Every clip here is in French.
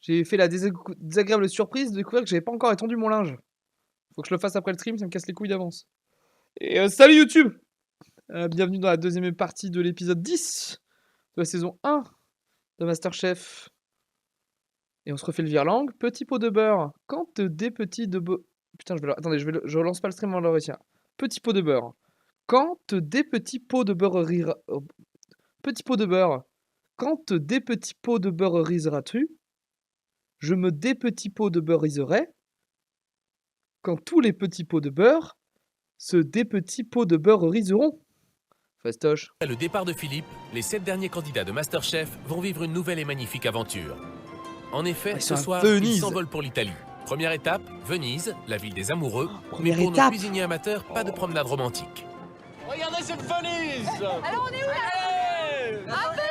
J'ai fait la désagréable surprise de découvrir que j'avais pas encore étendu mon linge. Faut que je le fasse après le stream, ça me casse les couilles d'avance. Et salut YouTube! Bienvenue dans la deuxième partie de l'épisode 10 de la saison 1 de MasterChef. Et on se refait le virlang. Petit pot de beurre. Quand des petits de beurre... Putain, attendez, je relance pas le stream avant de le réussir. Petit pot de beurre. Quand des petits pots de beurre Petit pot de beurre. Quand des petits pots de beurre riseras-tu? Je me des petits pots de beurre riserai. Quand tous les petits pots de beurre se des petits pots de beurre riseront. Fastoche. Après le départ de Philippe, les 7 derniers candidats de MasterChef vont vivre une nouvelle et magnifique aventure. En effet, ce soir, ils s'envolent pour l'Italie. Première étape, Venise, la ville des amoureux. Mais pour nos cuisiniers amateurs, pas de promenade romantique. Regardez cette Venise! Alors on est où là? Allez! À Venise!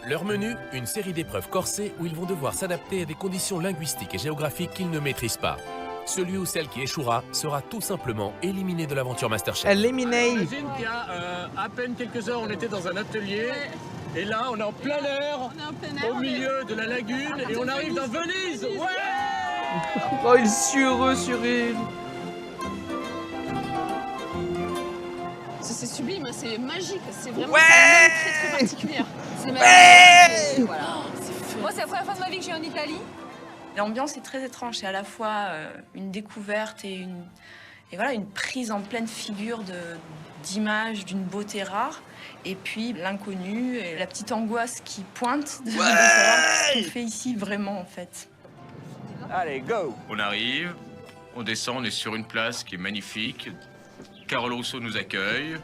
Leur menu, une série d'épreuves corsées où ils vont devoir s'adapter à des conditions linguistiques et géographiques qu'ils ne maîtrisent pas. Celui ou celle qui échouera sera tout simplement éliminé de l'aventure MasterChef. Éliminé! Imagine qu'il y a à peine quelques heures, on était dans un atelier. Et là, on est en plein air, au milieu de la lagune, et on arrive dans Venise. Ouais! Oh, il est heureux sur il. C'est sublime, hein, c'est magique, c'est vraiment Ouais, une très très particulière. C'est magique. Voilà, c'est feu. Moi, c'est la première fois de ma vie que je vais en Italie. L'ambiance est très étrange, c'est à la fois une découverte et voilà, une prise en pleine figure d'images, d'une beauté rare, et puis l'inconnu, et la petite angoisse qui pointe de savoir ce qu'on fait ici vraiment en fait. Allez, go! On arrive, on descend, on est sur une place qui est magnifique. Carole Rousseau nous accueille.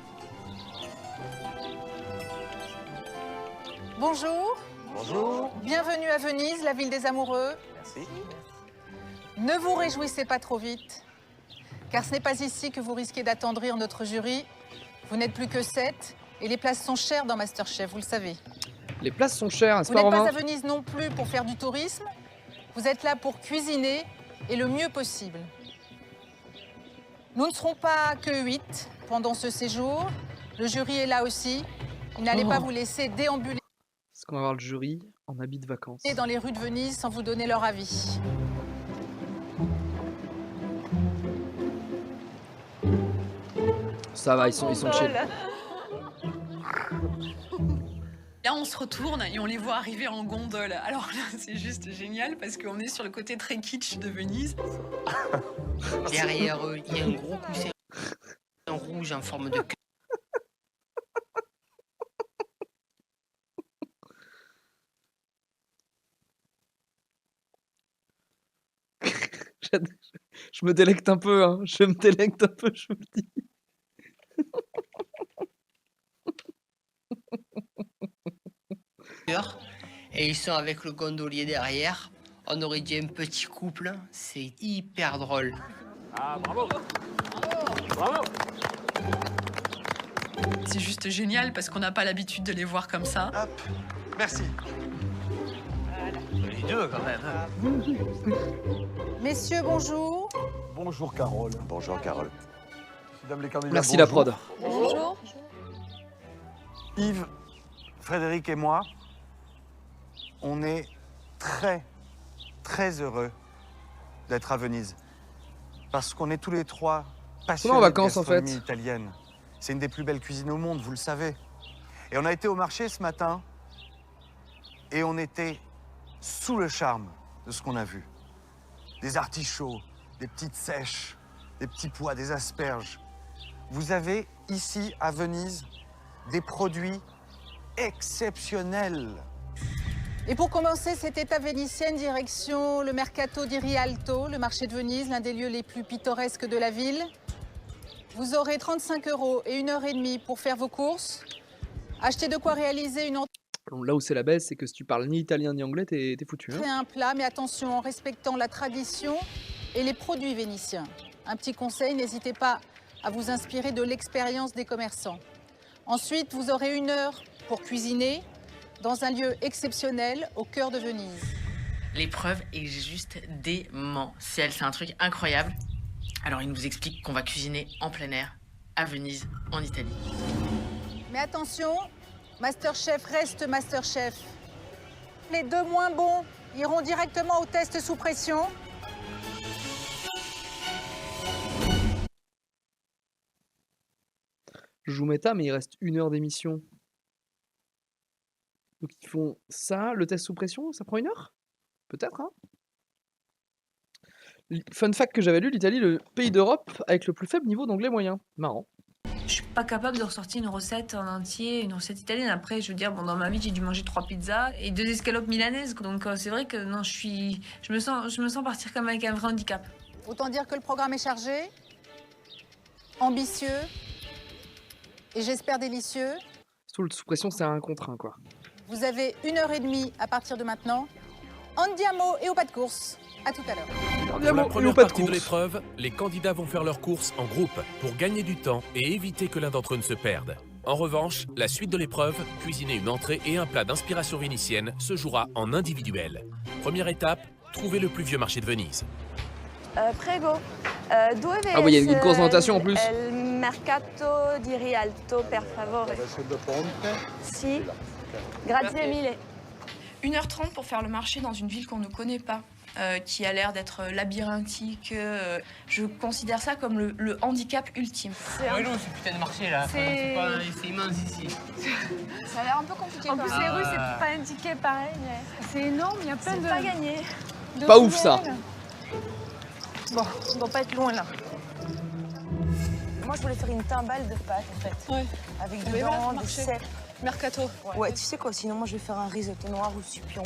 Bonjour. Bonjour. Bienvenue à Venise, la ville des amoureux. Merci. Ne vous réjouissez pas trop vite, car ce n'est pas ici que vous risquez d'attendrir notre jury. Vous n'êtes plus que 7 et les places sont chères dans MasterChef, vous le savez. Les places sont chères, n'est-ce Vous pas, n'êtes pas Romain? à Venise non plus pour faire du tourisme. Vous êtes là pour cuisiner et le mieux possible. Nous ne serons pas que 8 pendant ce séjour. Le jury est là aussi. N'allez pas vous laisser déambuler Est-ce qu'on va voir le jury en habit de vacances? dans les rues de Venise sans vous donner leur avis. Ça va, ils sont chill. Là, on se retourne et on les voit arriver en gondole. Alors là, c'est juste génial parce qu'on est sur le côté très kitsch de Venise. Derrière eux, il y a un gros coussin rouge en forme de cœur. Je me délecte un peu, hein. Je me délecte un peu, je vous le dis. Et ils sont avec le gondolier derrière. On aurait dit un petit couple. C'est hyper drôle. Ah, bravo! Bravo! C'est juste génial parce qu'on n'a pas l'habitude de les voir comme ça. Hop, merci. Les deux, quand même. Messieurs, bonjour. Bonjour Carole. Bonjour Carole. Mesdames les candidats, Merci la bonjour. prod. Bonjour. Yves, Frédéric et moi, on est très, très heureux d'être à Venise. Parce qu'on est tous les trois passionnés en vacances, de en fait. gastronomie italienne. C'est une des plus belles cuisines au monde, vous le savez. Et on a été au marché ce matin et on était sous le charme de ce qu'on a vu. Des artichauts, des petites sèches, des petits pois, des asperges. Vous avez ici à Venise des produits exceptionnels. Et pour commencer cette étape vénitienne, direction le Mercato di Rialto, le marché de Venise, l'un des lieux les plus pittoresques de la ville. Vous aurez 35 € et 1h30 pour faire vos courses. Achetez de quoi réaliser une Bon, là où c'est la baisse, c'est que si tu parles ni italien ni anglais, t'es foutu. Hein. entrée et un plat, mais attention en respectant la tradition et les produits vénitiens. Un petit conseil, n'hésitez pas à vous inspirer de l'expérience des commerçants. Ensuite, vous aurez 1 heure pour cuisiner dans un lieu exceptionnel au cœur de Venise. L'épreuve est juste démentielle, c'est un truc incroyable. Alors il nous explique qu'on va cuisiner en plein air, à Venise, en Italie. Mais attention, Masterchef reste Masterchef. Les 2 moins bons iront directement au test sous pression. Je joue méta, mais il reste 1 heure d'émission. Donc ils font ça, le test sous pression, ça prend 1 heure? Peut-être, hein? Fun fact que j'avais lu, l'Italie, le pays d'Europe avec le plus faible niveau d'anglais moyen. Marrant. Je suis pas capable de ressortir une recette en entier, une recette italienne. Après, je veux dire, bon, dans ma vie, j'ai dû manger 3 pizzas et 2 escalopes milanaises. Donc c'est vrai que non, je me sens partir comme avec un vrai handicap. Autant dire que le programme est chargé, ambitieux et j'espère délicieux. Surtout le sous pression, c'est 1 contre 1, quoi. Vous avez 1h30 à partir de maintenant. Andiamo et au pas de course. À tout à l'heure. Pour la première partie de l'épreuve, les candidats vont faire leurs courses en groupe pour gagner du temps et éviter que l'un d'entre eux ne se perde. En revanche, la suite de l'épreuve, cuisiner une entrée et un plat d'inspiration vénitienne, se jouera en individuel. Première étape, trouver le plus vieux marché de Venise. Prego. Due Ah oui, il y a une grosse notation en plus. Il mercato di Rialto, per favore. Si. Grazie mille. 1h30 pour faire le marché dans une ville qu'on ne connaît pas, qui a l'air d'être labyrinthique. Je considère ça comme le handicap ultime. Ouais, non, ce putain de marché là. C'est immense ici. Ça a l'air un peu compliqué. En plus, les rues, c'est pas indiqué pareil. C'est énorme, il y a plein de... C'est pas gagné. Pas ouf ça. Bon, on doit pas être loin là. Moi, je voulais faire une timbale de pâtes en fait. Ouais. Avec dedans, des cèpes. Mercato. Ouais, tu sais quoi, sinon moi je vais faire un risotto noir ou supion.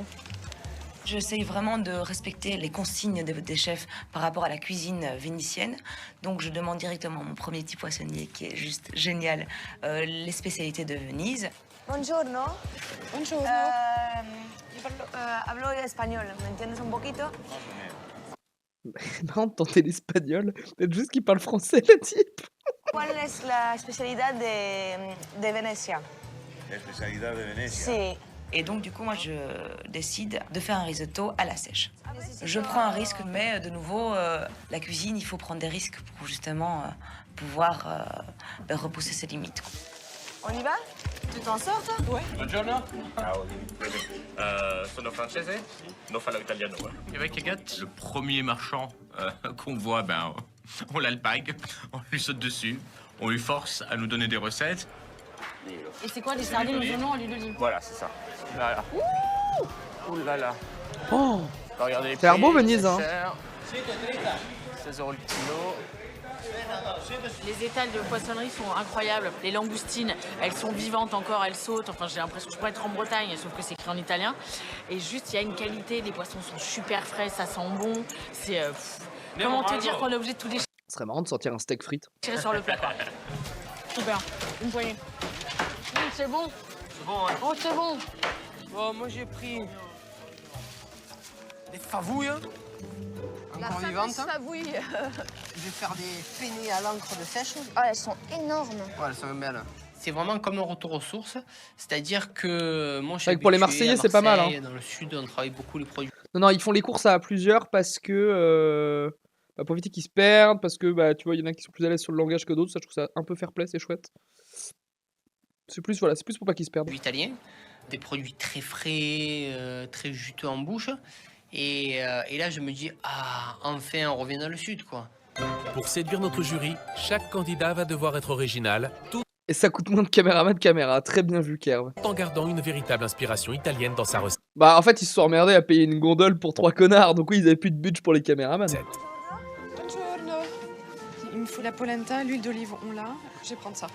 J'essaye vraiment de respecter les consignes des chefs par rapport à la cuisine vénitienne. Donc je demande directement à mon premier petit poissonnier, qui est juste génial, les spécialités de Venise. Buongiorno. Buongiorno. Hablo espagnol, ¿me entiendes un poquito? Marrant de tenter l'espagnol. Peut-être juste qu'il parle français, le type. ¿Cuál es la especialidad de Venecia? La spécialité de Venise. Sí. Et donc, du coup, moi, je décide de faire un risotto à la sèche. Je prends un risque, mais de nouveau, la cuisine, il faut prendre des risques pour justement pouvoir repousser ses limites. On y va? Tu t'en sors, toi? Ouais. Buongiorno. Sono francese, non fallo italiano. Avec Agathe, le premier marchand qu'on voit, ben, on l'alpague, on lui saute dessus, on lui force à nous donner des recettes. Et c'est quoi, les sardines aux oignons à l'huile d'olive? Voilà, c'est ça. Là, là. Ouh là là. Oh, regardez les c'est un beau prix, Venise, c'est hein. cher. 16 € le kilo. Les étals de poissonnerie sont incroyables. Les langoustines, elles sont vivantes encore, elles sautent. Enfin, j'ai l'impression que je pourrais être en Bretagne, sauf que c'est écrit en italien. Et juste, il y a une qualité, les poissons sont super frais, ça sent bon. C'est... comment te dire qu'on est obligé de tout déchirer Ce serait marrant de sortir un steak frites. sur le plat, quoi. Super, une poignée. C'est bon. C'est bon, hein? Oh, c'est bon. Bon, moi j'ai pris des favouilles. Encore vivantes. favouille. Je vais faire des penne à l'encre de sèche. Ah, elles sont énormes. Ouais, elles sont belles. C'est vraiment comme un retour aux sources. C'est-à-dire que moi, je suis Avec pour les habitué Marseillais, à c'est pas mal, Marseille, hein. Dans le sud, on travaille beaucoup les produits. Non, non, ils font les courses à plusieurs parce que... pour éviter qu'ils se perdent, parce que, bah, tu vois, il y en a qui sont plus à l'aise sur le langage que d'autres. Ça, je trouve ça un peu fair play, c'est chouette. C'est plus, voilà, c'est plus pour pas qu'ils se perdent. Italiens, des produits très frais, très juteux en bouche. Et là, je me dis, ah, enfin, on revient dans le sud, quoi. Pour séduire notre jury, chaque candidat va devoir être original, tout Et ça coûte moins de caméraman de caméra. Très bien vu, Kerv. en gardant une véritable inspiration italienne dans sa recette. Bah, en fait, ils se sont emmerdés à payer une gondole pour 3 connards. Donc oui, ils avaient plus de budget pour les caméramans. Buongiorno. Il me faut la polenta, l'huile d'olive, on l'a. Je vais prendre ça.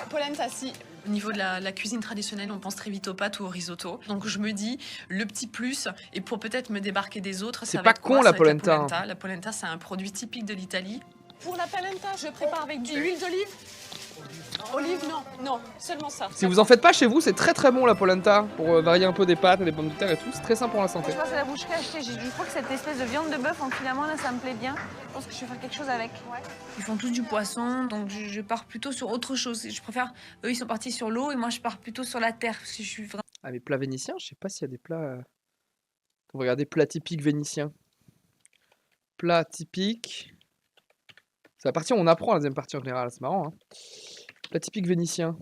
Polenta, si. Au niveau de la cuisine traditionnelle, on pense très vite aux pâtes ou au risotto. Donc je me dis, le petit plus, et pour peut-être me débarquer des autres, C'est ça va pas être quoi? con, Ça la va être polenta. La polenta, c'est un produit typique de l'Italie. Pour la polenta, je prépare avec de l'huile d'olive. Olive, non, non, seulement ça. Si vous en faites pas chez vous, c'est très très bon la polenta. Pour varier un peu des pâtes, des pommes de terre et tout. C'est très simple pour la santé. Je passe à la boucherie acheter. Je crois que cette espèce de viande de bœuf en filament, là, ça me plaît bien. Je pense que je vais faire quelque chose avec. Ouais. Ils font tous du poisson, donc je pars plutôt sur autre chose. Je préfère... Eux, ils sont partis sur l'eau, et moi, je pars plutôt sur la terre, parce que je suis vraiment... Ah, mais plats vénitiens, je sais pas s'il y a des plats... On va regarder plats typiques vénitiens. Plats typiques... C'est la partie où on apprend, la deuxième partie en général, c'est marrant. Hein. Plats typiques vénitiens.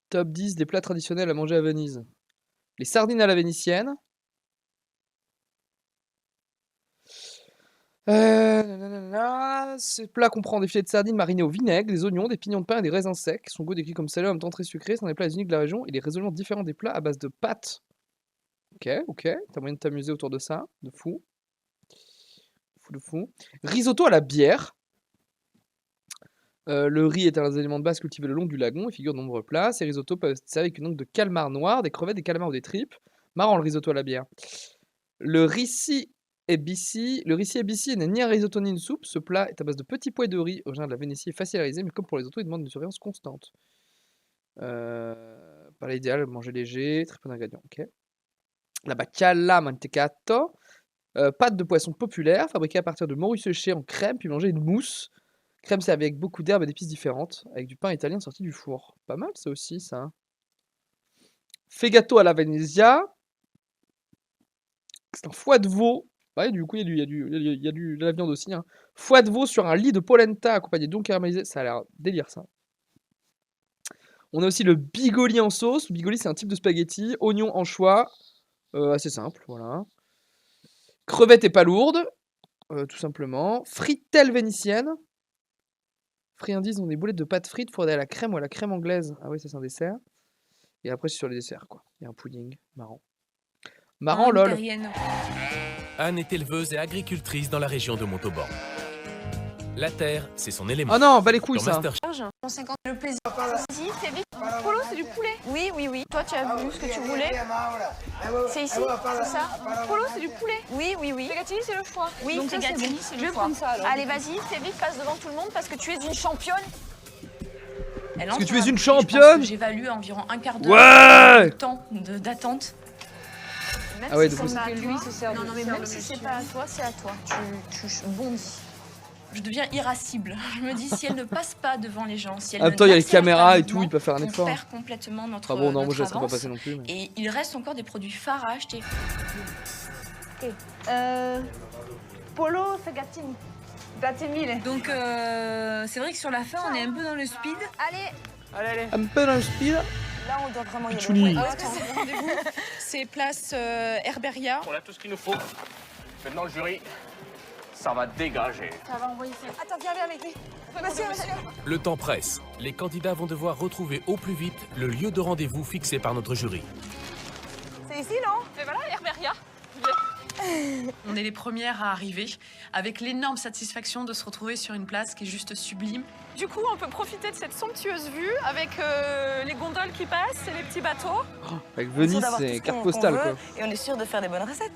Top 10 des plats traditionnels à manger à Venise. Les sardines à la vénitienne. Ce plat comprend des filets de sardines marinés au vinaigre, des oignons, des pignons de pain et des raisins secs. Son goût décrit comme salé en même temps très sucré. C'est un des plats uniques de la région. Il est résolument différent des plats à base de pâtes. Ok. T'as moyen de t'amuser autour de ça. De fou. De fou. Risotto à la bière. Le riz est un des éléments de base cultivés le long du lagon et figure de nombreux plats. Ces risottos peuvent être servis avec une langue de calmar noir, des crevettes, des calamars ou des tripes. Marrant le risotto à la bière. Le rissi ebici n'est ni un risotto ni une soupe. Ce plat est à base de petits pois de riz originaire de la Vénétie et facile à réaliser, mais comme pour les risottos, il demande une surveillance constante. Pas l'idéal, manger léger, très peu d'ingrédients. Ok. La bacala mantecato, pâte de poisson populaire, fabriquée à partir de morue séchée en crème, puis mangée une mousse. Crème servie avec beaucoup d'herbes et d'épices différentes, avec du pain italien sorti du four. Pas mal ça aussi, ça. Fegato à la Venezia. C'est un foie de veau. Ouais, du coup, il y a de la viande aussi. Hein. Foie de veau sur un lit de polenta accompagné d'oignons caramélisés. Ça a l'air délire, ça. On a aussi le bigoli en sauce. Le bigoli, c'est un type de spaghetti. Oignons, anchois. Assez simple, voilà. Crevettes et palourdes. Tout simplement. Fritelle vénitienne. Friandises, on a des boulettes de pâte frites fourrées à la crème ou à la crème anglaise. Ah oui, ça c'est un dessert. Et après, c'est sur les desserts, quoi. Il y a un pudding. Marrant. Marrant, lol. Anne est éleveuse et agricultrice dans la région de Montauban. La terre, c'est son élément. Oh non, bah les couilles, ça. 150, le plaisir. Vas-y, c'est vite. Polo, c'est du poulet. Oui. Toi, tu as vu ce que tu voulais. C'est ici, c'est ça. Polo, c'est du poulet. Oui. Fegatini, c'est le foie. Oui, donc Fegatini, c'est le foie. Allez, vas-y, c'est vite, passe devant tout le monde parce que tu es une championne. Parce que tu es une championne. J'évalue environ un quart d'heure de temps d'attente. Ah ouais, de coup, c'est lui, c'est non, mais même si c'est pas à toi, c'est à toi. Tu bondis. Je deviens irascible. Je me dis, si elle ne passe pas devant les gens, si elle il y a les caméras et tout, ils peuvent faire un effort. On perd complètement notre bon, non, moi je avance, laisserai pas passer non plus. Mais... Et il reste encore des produits phares à acheter. Ok. Polo, Fegatini. Donc, c'est vrai que sur la fin, on est un peu dans le speed. Allez. Un peu dans le speed. Là, on doit vraiment y aller. Pichouni. C'est place Herberia. On a tout ce qu'il nous faut. Maintenant, le jury, ça va dégager. Ça va envoyer ça. Attends, viens avec lui. Monsieur. Le temps presse. Les candidats vont devoir retrouver au plus vite le lieu de rendez-vous fixé par notre jury. C'est ici, non? Mais voilà, Herberia. On est les premières à arriver, avec l'énorme satisfaction de se retrouver sur une place qui est juste sublime. Du coup, on peut profiter de cette somptueuse vue avec les gondoles qui passent et les petits bateaux. Avec Venise, c'est carte postale, quoi. Et on est sûr de faire des bonnes recettes.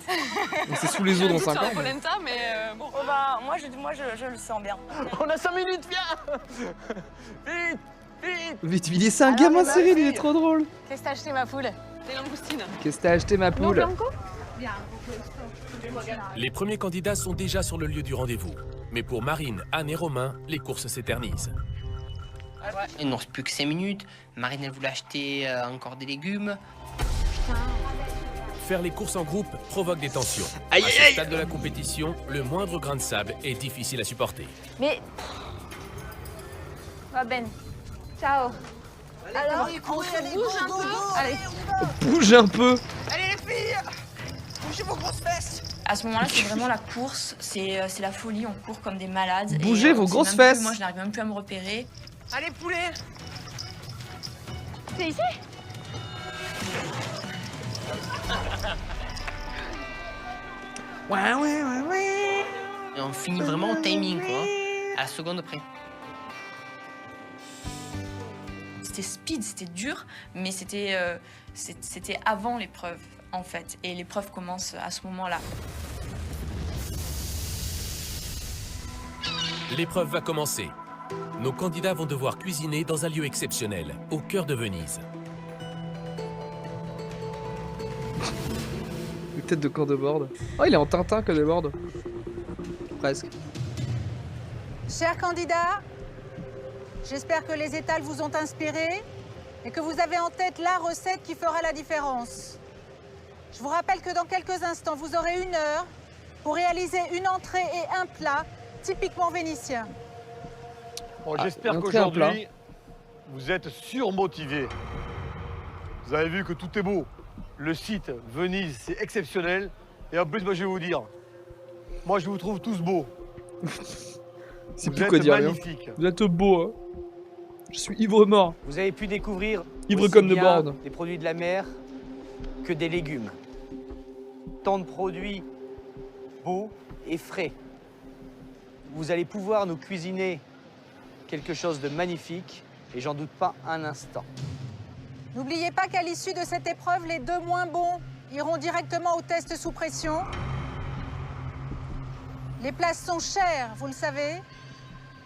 C'est sous les eaux dans 5 ans. C'est polenta, mais bon. Oh bah, moi, je le sens bien. On a 5 minutes, viens. Vite. Il est un gamin Cyril, il est trop drôle. Qu'est-ce que t'as acheté, ma poule? Des langoustines. Qu'est-ce que t'as acheté, ma poule? Les premiers candidats sont déjà sur le lieu du rendez-vous. Mais pour Marine, Anne et Romain, les courses s'éternisent. Il ne reste plus que 5 minutes. Marine, elle voulait acheter encore des légumes. Faire les courses en groupe provoque des tensions. À ce stade de la compétition, le moindre grain de sable est difficile à supporter. Mais... Ben, ciao. Alors, on se bouge un peu. Allez. Bouge un peu. Allez les filles, bougez vos grosses fesses. À ce moment-là, c'est vraiment la course, c'est la folie, on court comme des malades. Bougez vos grosses fesses. Moi, je n'arrive même plus à me repérer. Allez, poulet. C'est ici? Ouais. Et on finit vraiment au timing, quoi. À la seconde près. C'était speed, c'était dur, mais c'était avant l'épreuve, en fait. Et l'épreuve commence à ce moment-là. L'épreuve va commencer. Nos candidats vont devoir cuisiner dans un lieu exceptionnel, au cœur de Venise. Une tête de Candeboard. Oh, il est en Tintin, Candeboard. Presque. Chers candidats, j'espère que les étals vous ont inspiré et que vous avez en tête la recette qui fera la différence. Je vous rappelle que dans quelques instants, vous aurez 1 heure pour réaliser une entrée et un plat typiquement vénitien. Bon, j'espère qu'aujourd'hui, vous êtes surmotivés. Vous avez vu que tout est beau. Le site, Venise, c'est exceptionnel. Et en plus, moi, je vais vous dire, moi, je vous trouve tous beaux. C'est plus quoi dire. Magnifique. Vous êtes beaux, hein. Je suis ivre-mort. Vous avez pu découvrir ivre comme de borne. Des produits de la mer que des légumes. Tant de produits beaux et frais. Vous allez pouvoir nous cuisiner quelque chose de magnifique et j'en doute pas un instant. N'oubliez pas qu'à l'issue de cette épreuve, les 2 moins bons iront directement au test sous pression. Les places sont chères, vous le savez.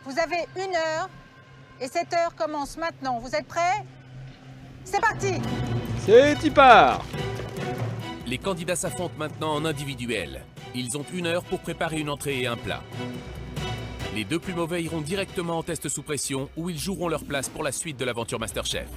Vous avez 1 heure et cette heure commence maintenant. Vous êtes prêts? C'est parti! C'est y part! Les candidats s'affrontent maintenant en individuel. Ils ont 1 heure pour préparer une entrée et un plat. Les 2 plus mauvais iront directement en test sous pression où ils joueront leur place pour la suite de l'aventure MasterChef.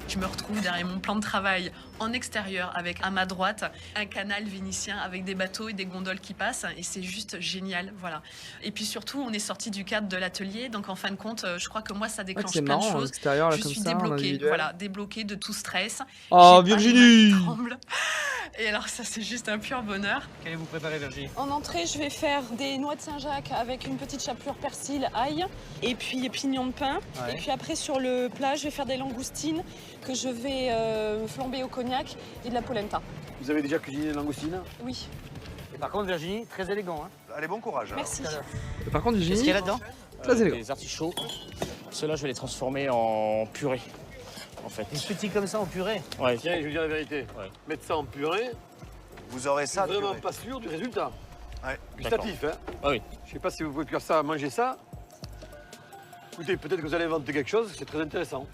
Je me retrouve derrière mon plan de travail en extérieur avec à ma droite un canal vénitien avec des bateaux et des gondoles qui passent et c'est juste génial, voilà. Et puis surtout, on est sorti du cadre de l'atelier, donc en fin de compte, je crois que moi ça déclenche plein de choses. Là, je suis débloquée, voilà, débloquée de tout stress. Oh Virginie! Et alors ça c'est juste un pur bonheur. Qu'allez-vous préparer, Virginie? En entrée, je vais faire des noix de Saint-Jacques avec une petite chapelure persil, ail et puis pignons de pain. Ouais. Et puis après sur le plat, je vais faire des langoustines que je vais flamber au cognac et de la polenta. Vous avez déjà cuisiné des langoustines? Oui. Et par contre, Virginie, très élégant. Hein. Allez, bon courage. Merci. Par contre, Virginie... Qu'est-ce qu'il y a là-dedans? Très élégant. Des artichauts. Ceux-là, je vais les transformer en purée, en fait. Des petits comme ça en purée? Ouais. Tiens, je vais vous dire la vérité. Ouais. Mettre ça en purée, vous aurez ça. je suis vraiment pas sûr du résultat. Ouais. Gustatif, hein? Ah oui. Je sais pas si vous pouvez faire ça, manger ça. Écoutez, peut-être que vous allez inventer quelque chose, c'est très intéressant.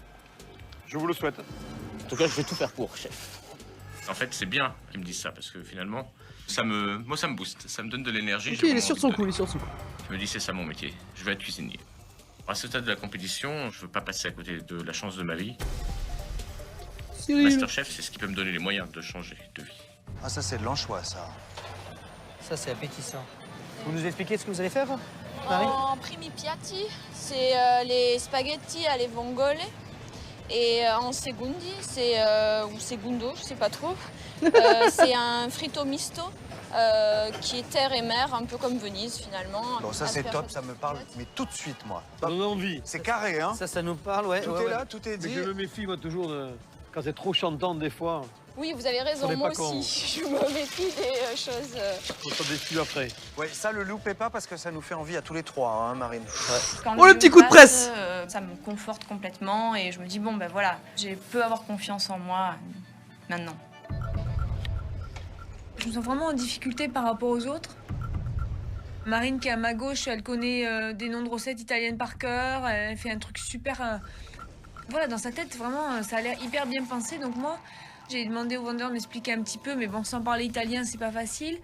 Je vous le souhaite. En tout cas, je vais tout faire pour, chef. En fait, c'est bien qu'ils me disent ça parce que finalement, moi, ça me booste, ça me donne de l'énergie. Ok, il est sur son coup, il est sur son coup. Je me dis, c'est ça mon métier, je vais être cuisinier. À ce stade de la compétition, je veux pas passer à côté de la chance de ma vie. Cyril. MasterChef, c'est ce qui peut me donner les moyens de changer de vie. Ah, ça, c'est de l'anchois, ça. Ça, c'est appétissant. Vous nous expliquez ce que vous allez faire, Marie? En primi piatti, c'est les spaghettis alle vongole. Et en secondi, ou segundo, je sais pas trop, c'est un fritto misto qui est terre et mer, un peu comme Venise finalement. Bon, ça c'est top, ça me parle, mais tout de suite, moi. Ça donne envie. C'est carré, hein? Ça nous parle, ouais. Tout est là, tout est dit. Mais je me méfie, moi, toujours, quand c'est trop chantant, des fois. Oui, vous avez raison, moi aussi. Je me méfie des choses. Faut s'en déçu après. Ouais, ça, le loupez pas parce que ça nous fait envie à tous les 3, hein, Marine. Quand Oh, le petit coup de presse! Ça me conforte complètement et je me dis, bon, ben voilà, je peux avoir confiance en moi maintenant. Je me sens vraiment en difficulté par rapport aux autres. Marine qui est à ma gauche, elle connaît des noms de recettes italiennes par cœur, elle fait un truc super... Voilà, dans sa tête, vraiment, ça a l'air hyper bien pensé. Donc moi, j'ai demandé au vendeur de m'expliquer un petit peu, mais bon, sans parler italien, c'est pas facile.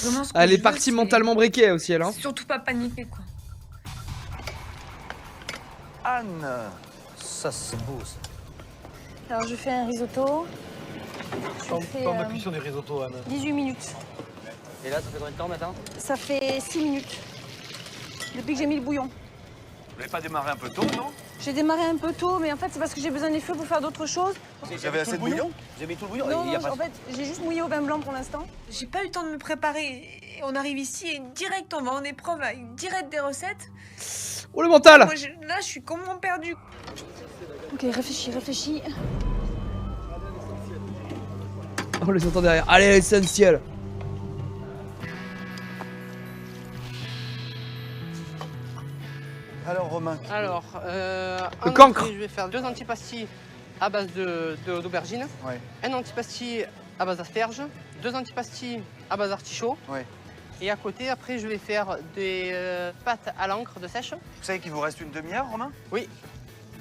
Vraiment, elle est partie mentalement briquée aussi, elle. Hein. Surtout pas paniquer, quoi. Anne! Ça, c'est beau, ça. Alors, je fais un risotto. Temps de cuisson des risottos, Anne. 18 minutes. Et là, ça fait combien de temps maintenant? Ça fait 6 minutes. Depuis que j'ai mis le bouillon. Vous n'avez pas démarré un peu tôt, non? J'ai démarré un peu tôt, mais en fait, c'est parce que j'ai besoin des feux pour faire d'autres choses. Vous avez assez de bouillon? Vous avez mis tout le bouillon? Non, en fait, j'ai juste mouillé au vin blanc pour l'instant. J'ai pas eu le temps de me préparer. Et on arrive ici et direct, on va en épreuve avec direct des recettes. Oh, le mental! Moi, là, je suis complètement perdue. Ok, réfléchis. On les entend derrière. Allez, l'essentiel! Alors, Romain. Alors, le cancre. Je vais faire 2 antipastilles à base d'aubergine, Ouais. un antipastille à base d'asperges, 2 antipastilles à base d'artichaut. Ouais. Et à côté, après, je vais faire des pâtes à l'encre de sèche. Vous savez qu'il vous reste une demi-heure, Romain? Oui.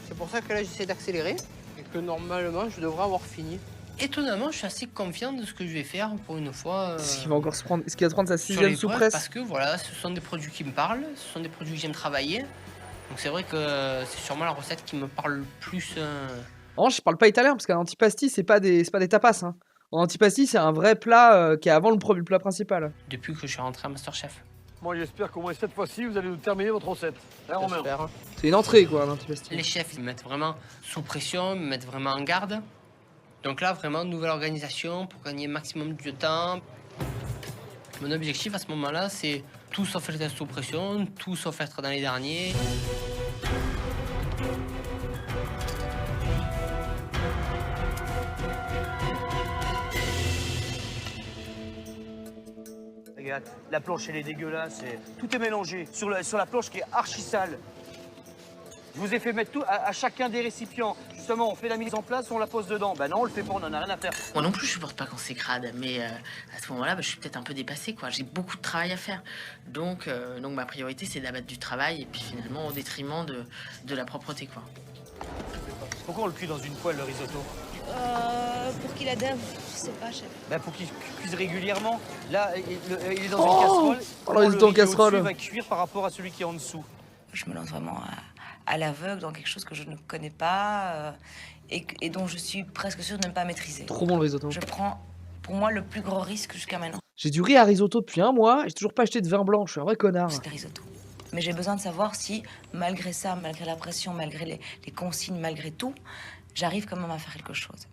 C'est pour ça que là, j'essaie d'accélérer et que normalement, je devrais avoir fini. Étonnamment, je suis assez confiant de ce que je vais faire pour une fois. Est-ce qu'il va encore se prendre? Est-ce qu'il va se prendre sa sur 6ème sous presse? Parce que voilà, ce sont des produits qui me parlent, ce sont des produits que j'aime travailler. Donc c'est vrai que c'est sûrement la recette qui me parle le plus. En revanche, je parle pas italien parce qu'un antipasti, c'est pas des tapas. Hein. Un antipasti, c'est un vrai plat qui est avant le plat principal. Depuis que je suis rentré à MasterChef. Moi, j'espère qu'au moins cette fois-ci, vous allez nous terminer votre recette. Hein, Romain? C'est une entrée, quoi, l'antipasti. Les chefs, ils me mettent vraiment sous pression, ils me mettent vraiment en garde. Donc là, vraiment, nouvelle organisation pour gagner maximum de temps. Mon objectif à ce moment-là, c'est tout sauf être sous pression, tout sauf être dans les derniers. Regarde, la planche elle est dégueulasse, tout est mélangé sur la planche qui est archi sale. Je vous ai fait mettre tout à chacun des récipients. Justement, on fait la mise en place, on la pose dedans. Bah non, on le fait pas, on en a rien à faire. Moi non plus, je supporte pas quand c'est crade, mais à ce moment-là, je suis peut-être un peu dépassée, quoi. J'ai beaucoup de travail à faire. Donc ma priorité, c'est d'abattre du travail et puis finalement au détriment de la propreté, quoi. Pourquoi on le cuit dans une poêle, le risotto? Pour qu'il adhère, je sais pas, chef. Bah pour qu'il cuise régulièrement. Là, il est dans une casserole. Alors, il est en casserole. Il va cuire par rapport à celui qui est en dessous. Je me lance vraiment à l'aveugle dans quelque chose que je ne connais pas et dont je suis presque sûre de ne pas maîtriser. Trop bon le risotto. Je prends pour moi le plus gros risque jusqu'à maintenant. J'ai du riz à risotto depuis un mois, j'ai toujours pas acheté de vin blanc, je suis un vrai connard. C'est risotto. Mais j'ai besoin de savoir si, malgré ça, malgré la pression, malgré les consignes, malgré tout, j'arrive quand même à faire quelque chose.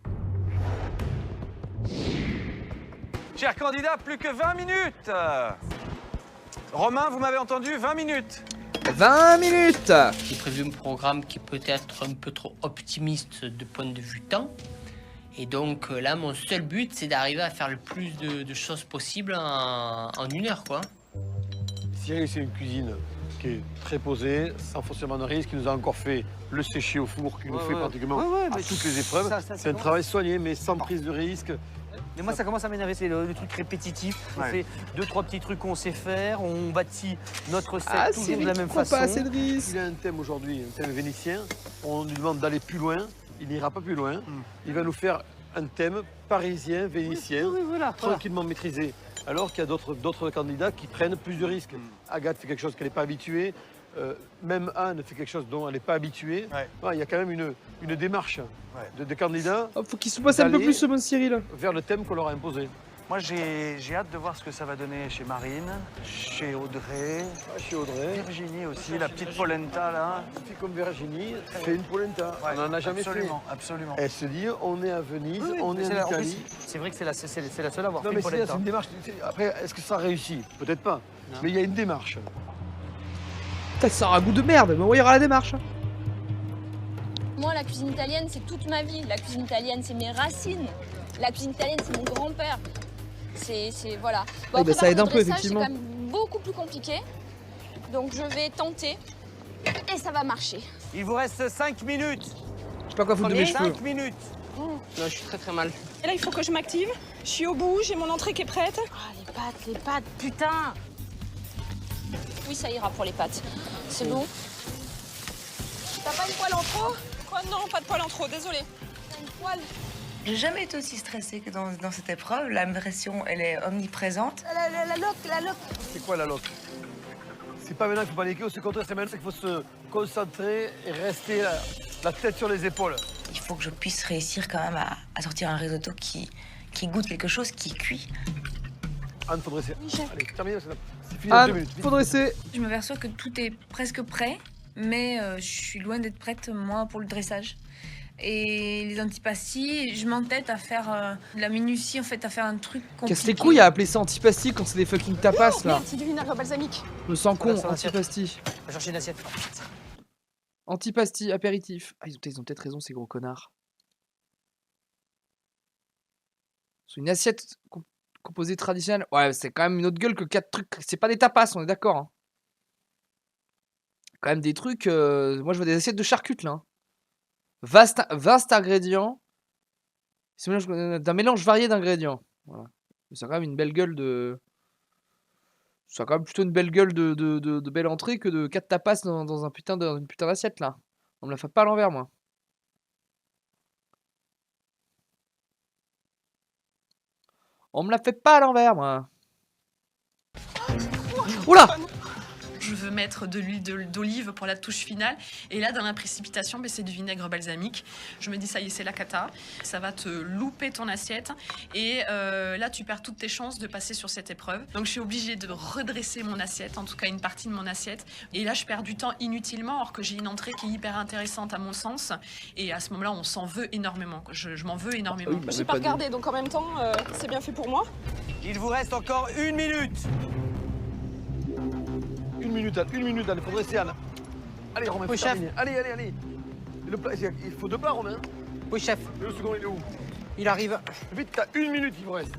Chers candidats, plus que 20 minutes. Romain, vous m'avez entendu, 20 minutes. 20 minutes. J'ai prévu un programme qui peut être un peu trop optimiste de point de vue temps. Et donc là, mon seul but, c'est d'arriver à faire le plus de choses possible en 1 heure, quoi. Cyril, c'est une cuisine qui est très posée, sans forcément de risque, qui nous a encore fait le sécher au four, qui nous fait pratiquement à toutes les épreuves. C'est un travail soigné, mais sans prise de risque. Mais moi, ça commence à m'énerver, c'est le truc répétitif. On fait 2-3 petits trucs qu'on sait faire, on bâtit notre recette toujours de la même façon. Pas assez de risque. Il a un thème aujourd'hui, un thème vénitien. On lui demande d'aller plus loin, il n'ira pas plus loin. Il va nous faire un thème parisien, vénitien, tranquillement maîtrisé. Alors qu'il y a d'autres candidats qui prennent plus de risques. Agathe fait quelque chose qu'elle n'est pas habituée. Même Anne fait quelque chose dont elle n'est pas habituée. Il y a quand même une démarche de candidats. Faut qu'il se passe un peu plus ce bon Cyril. Vers le thème qu'on leur a imposé. Moi, j'ai hâte de voir ce que ça va donner chez Marine, chez Audrey, Virginie aussi, la petite polenta là. Une fille comme Virginie fait une polenta. On n'en a jamais fait. Absolument. Elle se dit, on est à Venise, on est en Italie. C'est vrai que c'est la seule à avoir fait une polenta. C'est une démarche. Après, est-ce que ça réussit? Peut-être pas. Non. Mais il y a une démarche. Ça sort un goût de merde, mais on y aura la démarche. Moi, la cuisine italienne, c'est toute ma vie. La cuisine italienne, c'est mes racines. La cuisine italienne, c'est mon grand-père. Voilà. Bon, après, ça aide un peu, effectivement. C'est quand même beaucoup plus compliqué. Donc, je vais tenter. Et ça va marcher. Il vous reste 5 minutes. Je sais pas quoi foutre de mes cheveux. 5 minutes. Là, je suis très mal. Et là, il faut que je m'active. Je suis au bout, j'ai mon entrée qui est prête. Ah, les pâtes, putain. Oui, ça ira pour les pâtes. C'est bon. T'as pas une poêle en trop? Quoi? Non, pas de poêle en trop, désolée. T'as une poêle? J'ai jamais été aussi stressée que dans cette épreuve. La pression, elle est omniprésente. La loque. C'est quoi la loque? C'est pas maintenant qu'il faut paniquer, au contraire, c'est maintenant qu'il faut se concentrer et rester la tête sur les épaules. Il faut que je puisse réussir quand même à sortir un risotto qui goûte quelque chose, qui cuit. Anne, faut dresser. Oui, chef. Allez, terminé, c'est fini. Anne, 2 minutes. faut dresser. Je m'aperçois que tout est presque prêt, mais je suis loin d'être prête, moi, pour le dressage. Et les antipastis, je m'entête à faire de la minutie, en fait, à faire un truc compliqué. Casse les couilles à appeler ça antipasti quand c'est des fucking tapas, là. C'est du vinaigre balsamique. Je me sens con, antipasti. Va chercher une assiette. Antipasti, apéritif. Ah, ils ont peut-être raison, ces gros connards. C'est une assiette composée traditionnelle. Ouais, c'est quand même une autre gueule que 4 trucs. C'est pas des tapas, on est d'accord. Hein. Quand même des trucs. Moi, je vois des assiettes de charcutes, là. Vaste ingrédient. C'est d'un mélange varié d'ingrédients. Voilà. C'est quand même une belle gueule de. C'est quand même plutôt une belle gueule de belle entrée que de 4 tapas dans une putain d'assiette, là. On me la fait pas à l'envers, moi. On me la fait pas à l'envers, moi. Oula! Je veux veux mettre de l'huile d'olive pour la touche finale. Et là, dans la précipitation, c'est du vinaigre balsamique. Je me dis, ça y est, c'est la cata. Ça va te louper ton assiette. Et là, tu perds toutes tes chances de passer sur cette épreuve. Donc, je suis obligée de redresser mon assiette, en tout cas une partie de mon assiette. Et là, je perds du temps inutilement, alors que j'ai une entrée qui est hyper intéressante à mon sens. Et à ce moment-là, on s'en veut énormément. Je m'en veux énormément. Oui, j'ai pas regardé, donc en même temps, c'est bien fait pour moi. Il vous reste encore 1 minute. 1 minute, il faut dresser Anne. Allez, Romain, oui, chef. Allez. Le plat, il faut 2 plats, Romain. Oui, chef. Et le second, il est où? Il arrive. Vite, t'as 1 minute, il vous reste.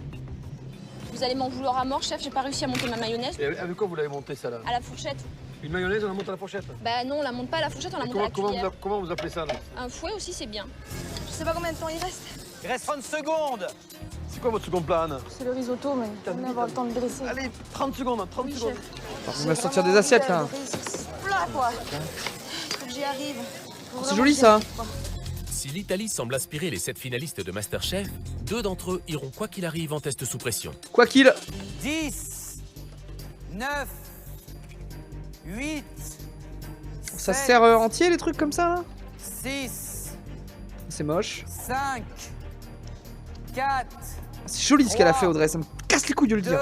Vous allez m'en vouloir à mort, chef, j'ai pas réussi à monter ma mayonnaise. Et avec quoi vous l'avez montée, ça, là? À la fourchette. Une mayonnaise, on la monte à la fourchette? Bah non, on la monte pas à la fourchette, on la monte à la cuillère. Comment vous appelez ça, là? Un fouet aussi, c'est bien. Je sais pas combien de temps il reste. Il reste 30 secondes. C'est quoi votre second plat, Anne? C'est le risotto, mais on va avoir le temps de dresser. Allez, 30 secondes, 30 secondes. On va sortir des assiettes, là. Plat, quoi. Faut que j'y arrive. C'est joli, ça. Si l'Italie semble inspirer les 7 finalistes de MasterChef, 2 d'entre eux iront quoi qu'il arrive en test sous pression. Quoi qu'il... 10, 9, 8, Ça 7, sert entier, les trucs comme ça, là? 6, C'est moche. 5, 4, C'est joli ce qu'elle a fait, Audrey, ça me casse les couilles de le 2, dire.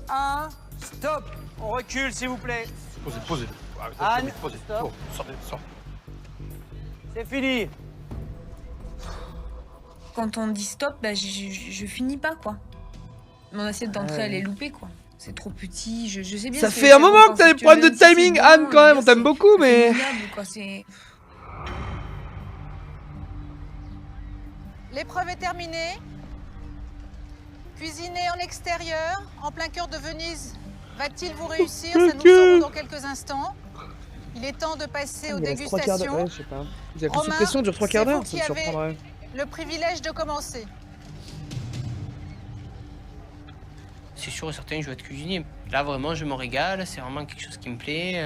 1, stop. On recule, s'il vous plaît. Posez. Anne, posez. stop. Sortez. C'est fini. Quand on dit stop, je finis pas, quoi. Mon assiette d'entrée, elle est loupée, quoi. C'est trop petit, je sais bien. Ça fait un moment que t'as des problèmes de timing, Anne, quand même, on t'aime beaucoup, mais... L'épreuve est terminée. Cuisiner en extérieur, en plein cœur de Venise, va-t-il vous réussir? Ça nous saurons dans quelques instants. Il est temps de passer aux dégustations. Ouais, je sais pas. La consultation dure 3 quarts d'heure, ça me surprendrait. Le privilège de commencer. C'est sûr et certain que je vais être cuisinier. Là, vraiment, je me régale. C'est vraiment quelque chose qui me plaît.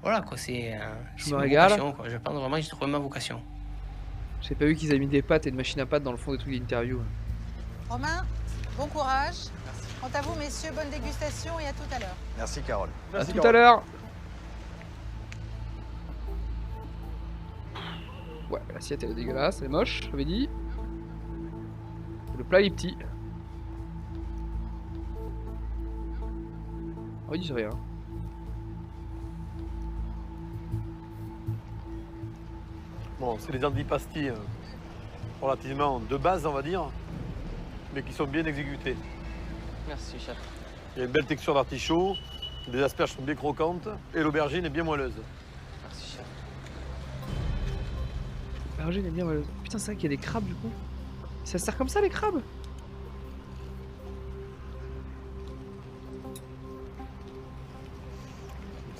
Voilà, quoi. C'est me régale. Vocation, quoi. Je pense vraiment que j'ai trouvé ma vocation. J'ai pas vu qu'ils avaient mis des pâtes et de machines à pâtes dans le fond des trucs d'interview. Romain, bon courage. Quant à vous, messieurs, bonne dégustation et à tout à l'heure. Merci, Carole. À tout à l'heure. Ouais, l'assiette elle est dégueulasse, elle est moche, j'avais dit. Le plat il est petit. Oh, ils disent rien. Bon, c'est des antipastilles relativement de base, on va dire, mais qui sont bien exécutés. Merci, chef. Il y a une belle texture d'artichaut, les asperges sont bien croquantes et l'aubergine est bien moelleuse. Merci, chef. L'aubergine est bien moelleuse. Putain, c'est vrai qu'il y a des crabes du coup. Ça sert comme ça les crabes?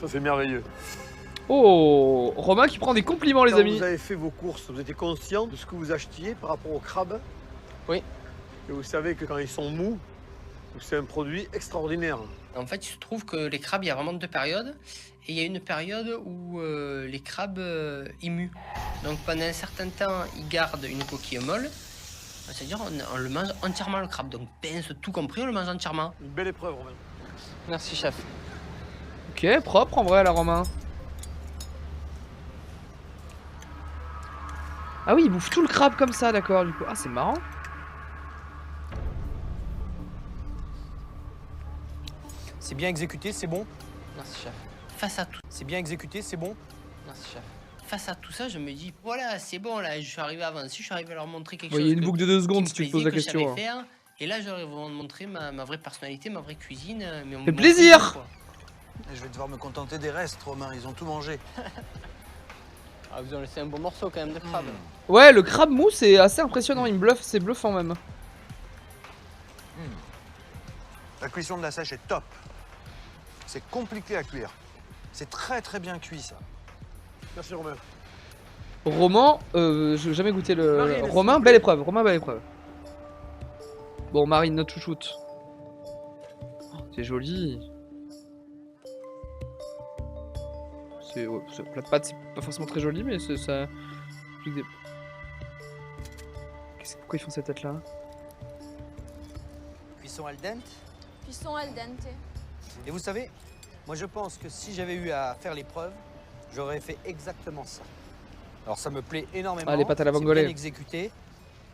Ça, c'est merveilleux. Oh, Romain qui prend des compliments, les amis. Quand vous avez fait vos courses, vous étiez conscient de ce que vous achetiez par rapport aux crabes? Oui. Et vous savez que quand ils sont mous, c'est un produit extraordinaire. En fait, il se trouve que les crabes, il y a vraiment 2 périodes. Et il y a une période où les crabes ils muent. Donc pendant un certain temps, ils gardent une coquille molle. C'est-à-dire on le mange entièrement le crabe. Donc pince, tout compris, on le mange entièrement. Une belle épreuve, Romain. Merci, chef. Ok, propre en vrai, là, Romain. Ah oui, il bouffe tout le crabe comme ça, d'accord, du coup. Ah, c'est marrant. C'est bien exécuté, c'est bon. Merci, chef. Face à tout. C'est bien exécuté, c'est bon. Merci, chef. Face à tout ça, je me dis, voilà, c'est bon, là, je suis arrivé à avancer, je suis arrivé à leur montrer quelque chose. Il y a une boucle de 2 secondes si tu me poses la question. Faire, et là, j'aurais vraiment montré ma vraie personnalité, ma vraie cuisine. Fait plaisir! Je vais devoir me contenter des restes, Romain, ils ont tout mangé. Ah, vous ont laissé un bon morceau quand même de crabe. Ouais, le crabe mou, c'est assez impressionnant, il me bluffe, c'est bluffant même. La cuisson de la sèche est top. C'est compliqué à cuire. C'est très très bien cuit, ça. Merci, Romain. Romain, je n'ai jamais goûté le... Marine, Romain, belle épreuve, Romain, belle épreuve. Bon, Marine, notre chouchoute. Oh, c'est joli. C'est... Ouais, ce plat de pâtes, c'est pas forcément très joli, mais c'est ça... Pourquoi ils font cette tête-là? Cuisson al dente. Cuisson al dente. Et vous savez, Moi, je pense que si j'avais eu à faire l'épreuve, j'aurais fait exactement ça. Alors, ça me plaît énormément. Ah, les pâtes à la c'est vongole. bien exécuté.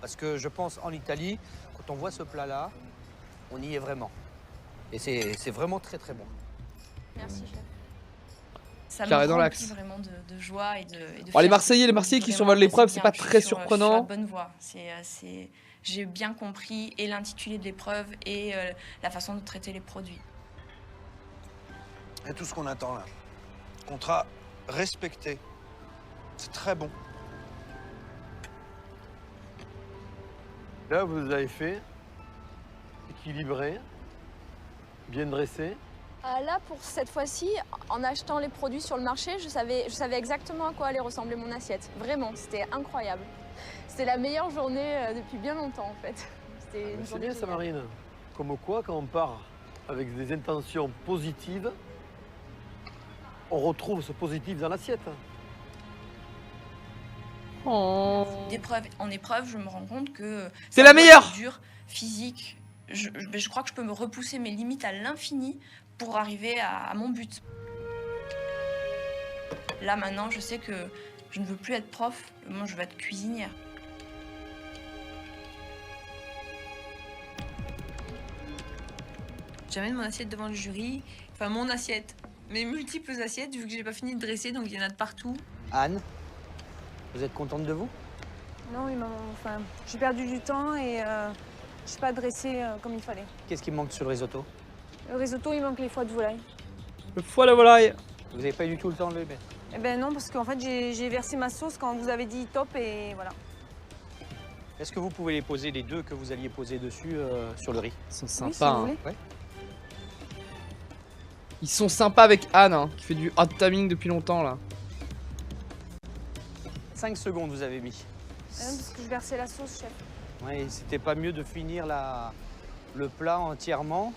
Parce que je pense, en Italie, quand on voit ce plat-là, on y est vraiment. Et c'est vraiment très, très bon. Merci, chef. Ça Carré me dans remplit l'axe. vraiment de joie et de Bon, les fierté. Marseillais qui Vraiment, survolent l'épreuve, c'est bien. pas Je suis très sur- surprenant. Je suis sur la bonne voie. J'ai bien compris et l'intitulé de l'épreuve et la façon de traiter les produits. Et tout ce qu'on attend là. Contrat respecté. C'est très bon. Là, vous avez fait équilibré, bien dressé. Là, pour cette fois-ci, en achetant les produits sur le marché, je savais exactement à quoi allait ressembler mon assiette. Vraiment, c'était incroyable. C'était la meilleure journée depuis bien longtemps, en fait. C'était une C'est journée bien ça, géniale. Marine. Comme quoi, quand on part avec des intentions positives, on retrouve ce positif dans l'assiette. D'épreuve en épreuve, je me rends compte que C'est la meilleure. dur, physique. Je crois que je peux me repousser mes limites à l'infini pour arriver à mon but. Là maintenant, je sais que je ne veux plus être prof, moi je veux être cuisinière. J'amène mon assiette devant le jury, enfin mon assiette, mes multiples assiettes, vu que j'ai pas fini de dresser, donc il y en a de partout. Anne, vous êtes contente de vous? Non, oui, maman. Enfin, j'ai perdu du temps et je suis pas dressée comme il fallait. Qu'est-ce qui me manque sur le risotto? Le risotto, il manque les foies de volaille. Le foie de volaille. Vous n'avez pas eu du tout le temps de le mettre? Eh ben non, parce qu'en fait, j'ai versé ma sauce quand vous avez dit top et voilà. Est-ce que vous pouvez les poser, les deux que vous alliez poser dessus sur le riz? Ils sont Oui, sympas. si vous voulez. Ouais. Ils sont sympas avec Anne, hein, qui fait du hot timing depuis longtemps là. 5 secondes vous avez mis. Ah non, parce que je versais la sauce, chef. Ouais, c'était pas mieux de finir le plat entièrement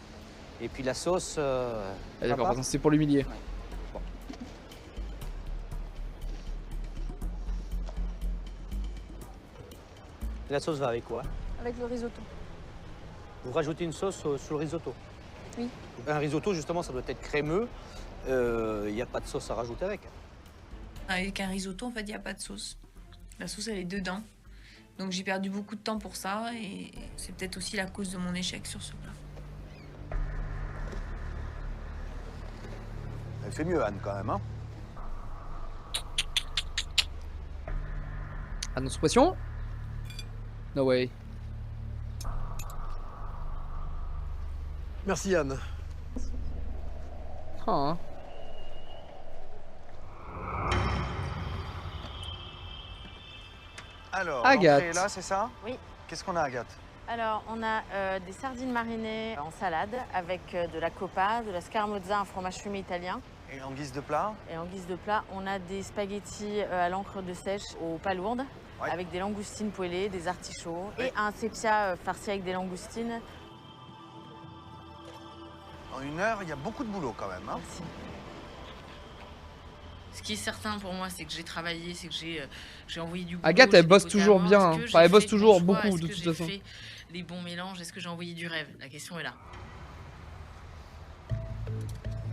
et puis la sauce. Ah, d'accord, papa. pardon, c'est pour l'humilier. Ouais. Bon. La sauce va avec quoi? Avec le risotto. Vous rajoutez une sauce sur le risotto? Oui. Un risotto, justement, ça doit être crémeux. Il n'y a pas de sauce à rajouter avec. Avec un risotto, en fait, il n'y a pas de sauce. La sauce, elle est dedans. Donc j'ai perdu beaucoup de temps pour ça et c'est peut-être aussi la cause de mon échec sur ce plat. Elle fait mieux, Anne, quand même, hein? Anne sous pression. No way. Merci, Anne. Ah. Alors, Agathe. l'entrée est là, c'est ça? Oui. Qu'est-ce qu'on a, Agathe? Alors, on a des sardines marinées en salade avec de la coppa, de la scaramoza, un fromage fumé italien. Et en guise de plat? Et en guise de plat, on a des spaghettis à l'encre de sèche aux palourdes, Ouais. avec des langoustines poêlées, des artichauts Oui. et un sepia farci avec des langoustines. En 1 heure, il y a beaucoup de boulot, quand même, hein? Merci. Ce qui est certain pour moi, c'est que j'ai travaillé, c'est que j'ai envoyé du boulot. Agathe, j'ai elle bosse décoté toujours avant. bien, Est-ce hein. que Enfin, elle j'ai bosse fait toujours le bon choix? beaucoup, Est-ce de que toute j'ai façon. fait les bons mélanges? Est-ce que j'ai envoyé du rêve? La question est là.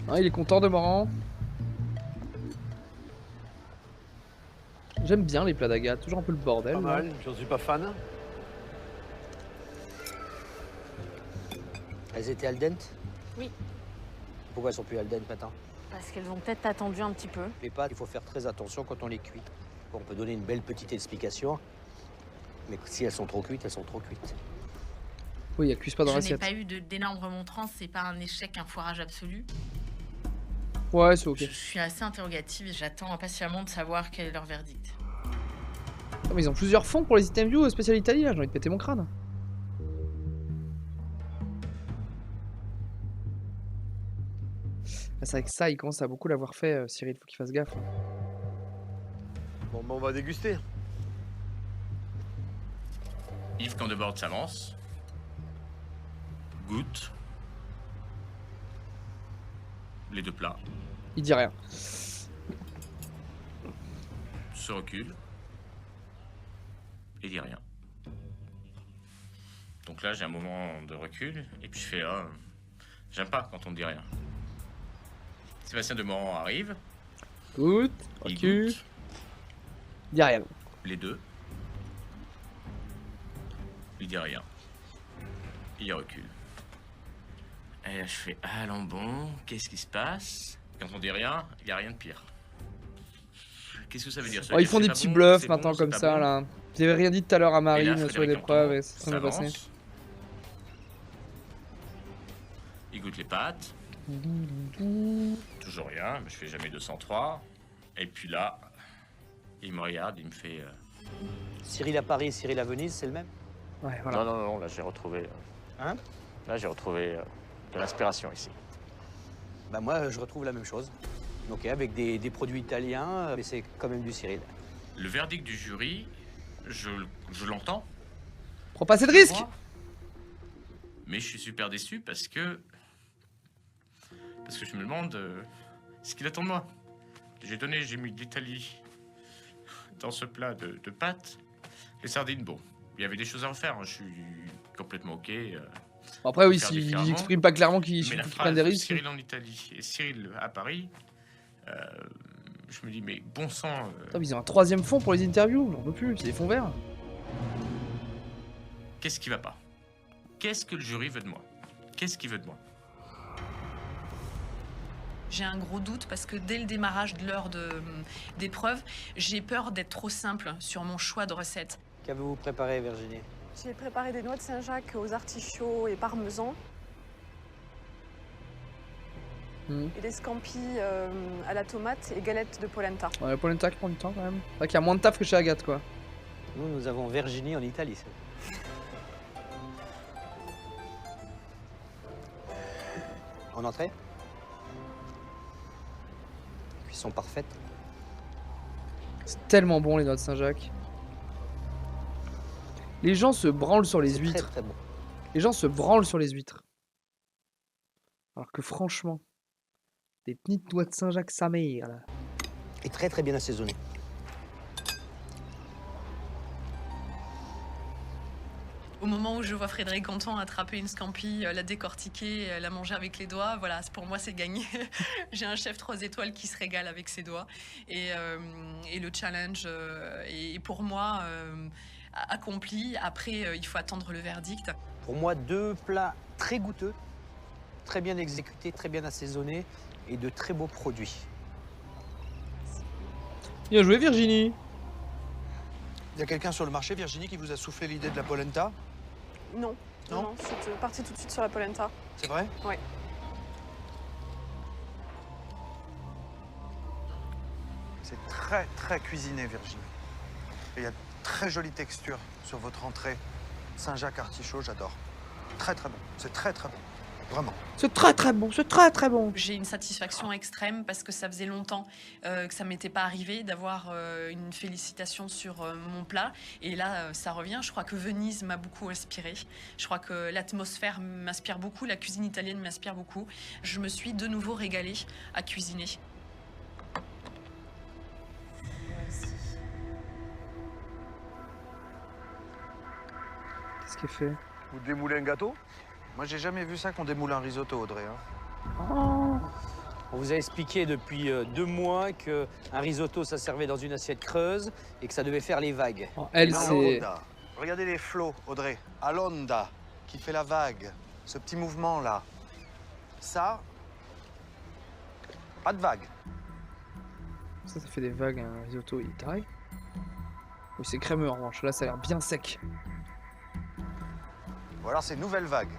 Ah, il est content de Morand. J'aime bien les plats d'Agathe, toujours un peu le bordel. Pas là. mal, j'en suis pas fan. Elles étaient al dente? Oui. Pourquoi elles sont plus al dente maintenant? Parce qu'elles ont peut-être attendu un petit peu. Les pâtes, il faut faire très attention quand on les cuit. On peut donner une belle petite explication, mais si elles sont trop cuites, elles sont trop cuites. Oui, elle cuise pas dans Je n'ai l'assiette. pas eu d'énormes remontrances, c'est pas un échec, un foirage absolu. Ouais, c'est ok. Je suis assez interrogative et j'attends impatiemment de savoir quel est leur verdict. Oh, mais ils ont plusieurs fonds pour les interviews spécial Italie là, j'ai envie de péter mon crâne. Ah, c'est vrai que ça, il commence à beaucoup l'avoir fait, Cyril, faut qu'il fasse gaffe. Bon, ben, on va déguster. Yves Candebord s'avance. Goûte. Les deux plats. Il dit rien. Se recule. Et dit rien. Donc là, j'ai un moment de recul. Et puis je fais, ah, j'aime pas quand on me dit rien. Sébastien Demorand arrive. Goûte. Il goûte. Dit rien. Les deux. Il dit rien. Il recule. Et là, je fais allons bon, qu'est-ce qui se passe? Quand on dit rien, il n'y a rien de pire. Qu'est-ce que ça veut dire? Oh, ils font des petits bluffs maintenant comme ça là. J'avais rien dit tout à l'heure à Marine sur les épreuves et c'est très bien passé. Il goûte les pâtes. Toujours rien, mais je fais jamais 203. Et puis là, il me regarde, il me fait... Cyril à Paris, Cyril à Venise, c'est le même? Ouais, voilà. Non, là j'ai retrouvé... Hein? Là j'ai retrouvé de l'inspiration ici. Bah moi je retrouve la même chose. Ok, avec des produits italiens, mais c'est quand même du Cyril. Le verdict du jury, je l'entends. Prends pas assez de risques. Mais je suis super déçu parce que je me demande ce qu'il attend de moi. J'ai mis de l'Italie dans ce plat de pâtes. Les sardines, bon, il y avait des choses à refaire, hein. Je suis complètement ok. Après oui, s'il exprime pas clairement qu'il prenne des risques. Cyril en Italie et Cyril à Paris, je me dis mais bon sang. Attends, ils ont un troisième fond pour les interviews, j'en peux plus, c'est des fonds verts. Qu'est-ce qui va pas? Qu'est-ce que le jury veut de moi? Qu'est-ce qu'il veut de moi? J'ai un gros doute parce que dès le démarrage de l'heure d'épreuve, j'ai peur d'être trop simple sur mon choix de recette. Qu'avez-vous préparé, Virginie? J'ai préparé des noix de Saint-Jacques aux artichauts et parmesan. Et des scampis à la tomate et galettes de polenta. Ouais, la polenta qui prend du temps quand même. C'est vrai qu'il y a moins de taf que chez Agathe quoi. Nous avons Virginie en Italie. En entrée? Cuisson parfaite. C'est tellement bon les noix de Saint-Jacques. Les gens se branlent sur les huîtres. Très, très bon. Les gens se branlent sur les huîtres. Alors que franchement, des petites noix de Saint-Jacques sa mère là. Et très très bien assaisonné. Au moment où je vois Frédéric Canton attraper une scampi, la décortiquer, la manger avec les doigts, voilà, pour moi c'est gagné. J'ai un chef 3 étoiles qui se régale avec ses doigts. Et le challenge est pour moi accompli. Après, il faut attendre le verdict. Pour moi, 2 plats très goûteux, très bien exécutés, très bien assaisonnés et de très beaux produits. Bien joué Virginie. Il y a quelqu'un sur le marché, Virginie, qui vous a soufflé l'idée de la polenta? Non. Non, c'est parti tout de suite sur la polenta. C'est vrai? Oui. C'est très très cuisiné, Virginie. Et il y a de très jolie texture sur votre entrée. Saint-Jacques artichaut, j'adore. Très très bon. C'est très très bon. Vraiment. C'est très très bon, c'est très très bon. J'ai une satisfaction extrême parce que ça faisait longtemps que ça m'était pas arrivé d'avoir une félicitation sur mon plat. Et là, ça revient. Je crois que Venise m'a beaucoup inspiré. Je crois que l'atmosphère m'inspire beaucoup, la cuisine italienne m'inspire beaucoup. Je me suis de nouveau régalée à cuisiner. Qu'est-ce qu'elle fait? Vous démoulez un gâteau? Moi, j'ai jamais vu ça qu'on démoule un risotto, Audrey. Hein. Oh. On vous a expliqué depuis 2 mois qu'un risotto, ça servait dans une assiette creuse et que ça devait faire les vagues. Oh, elle, c'est... Regardez les flots, Audrey. À l'onda, qui fait la vague. Ce petit mouvement-là. Ça, pas de vague. Ça fait des vagues, un risotto, il est taré. Oui, c'est crémeux en revanche. Là, ça a l'air bien sec. Ou alors, c'est une nouvelle vague.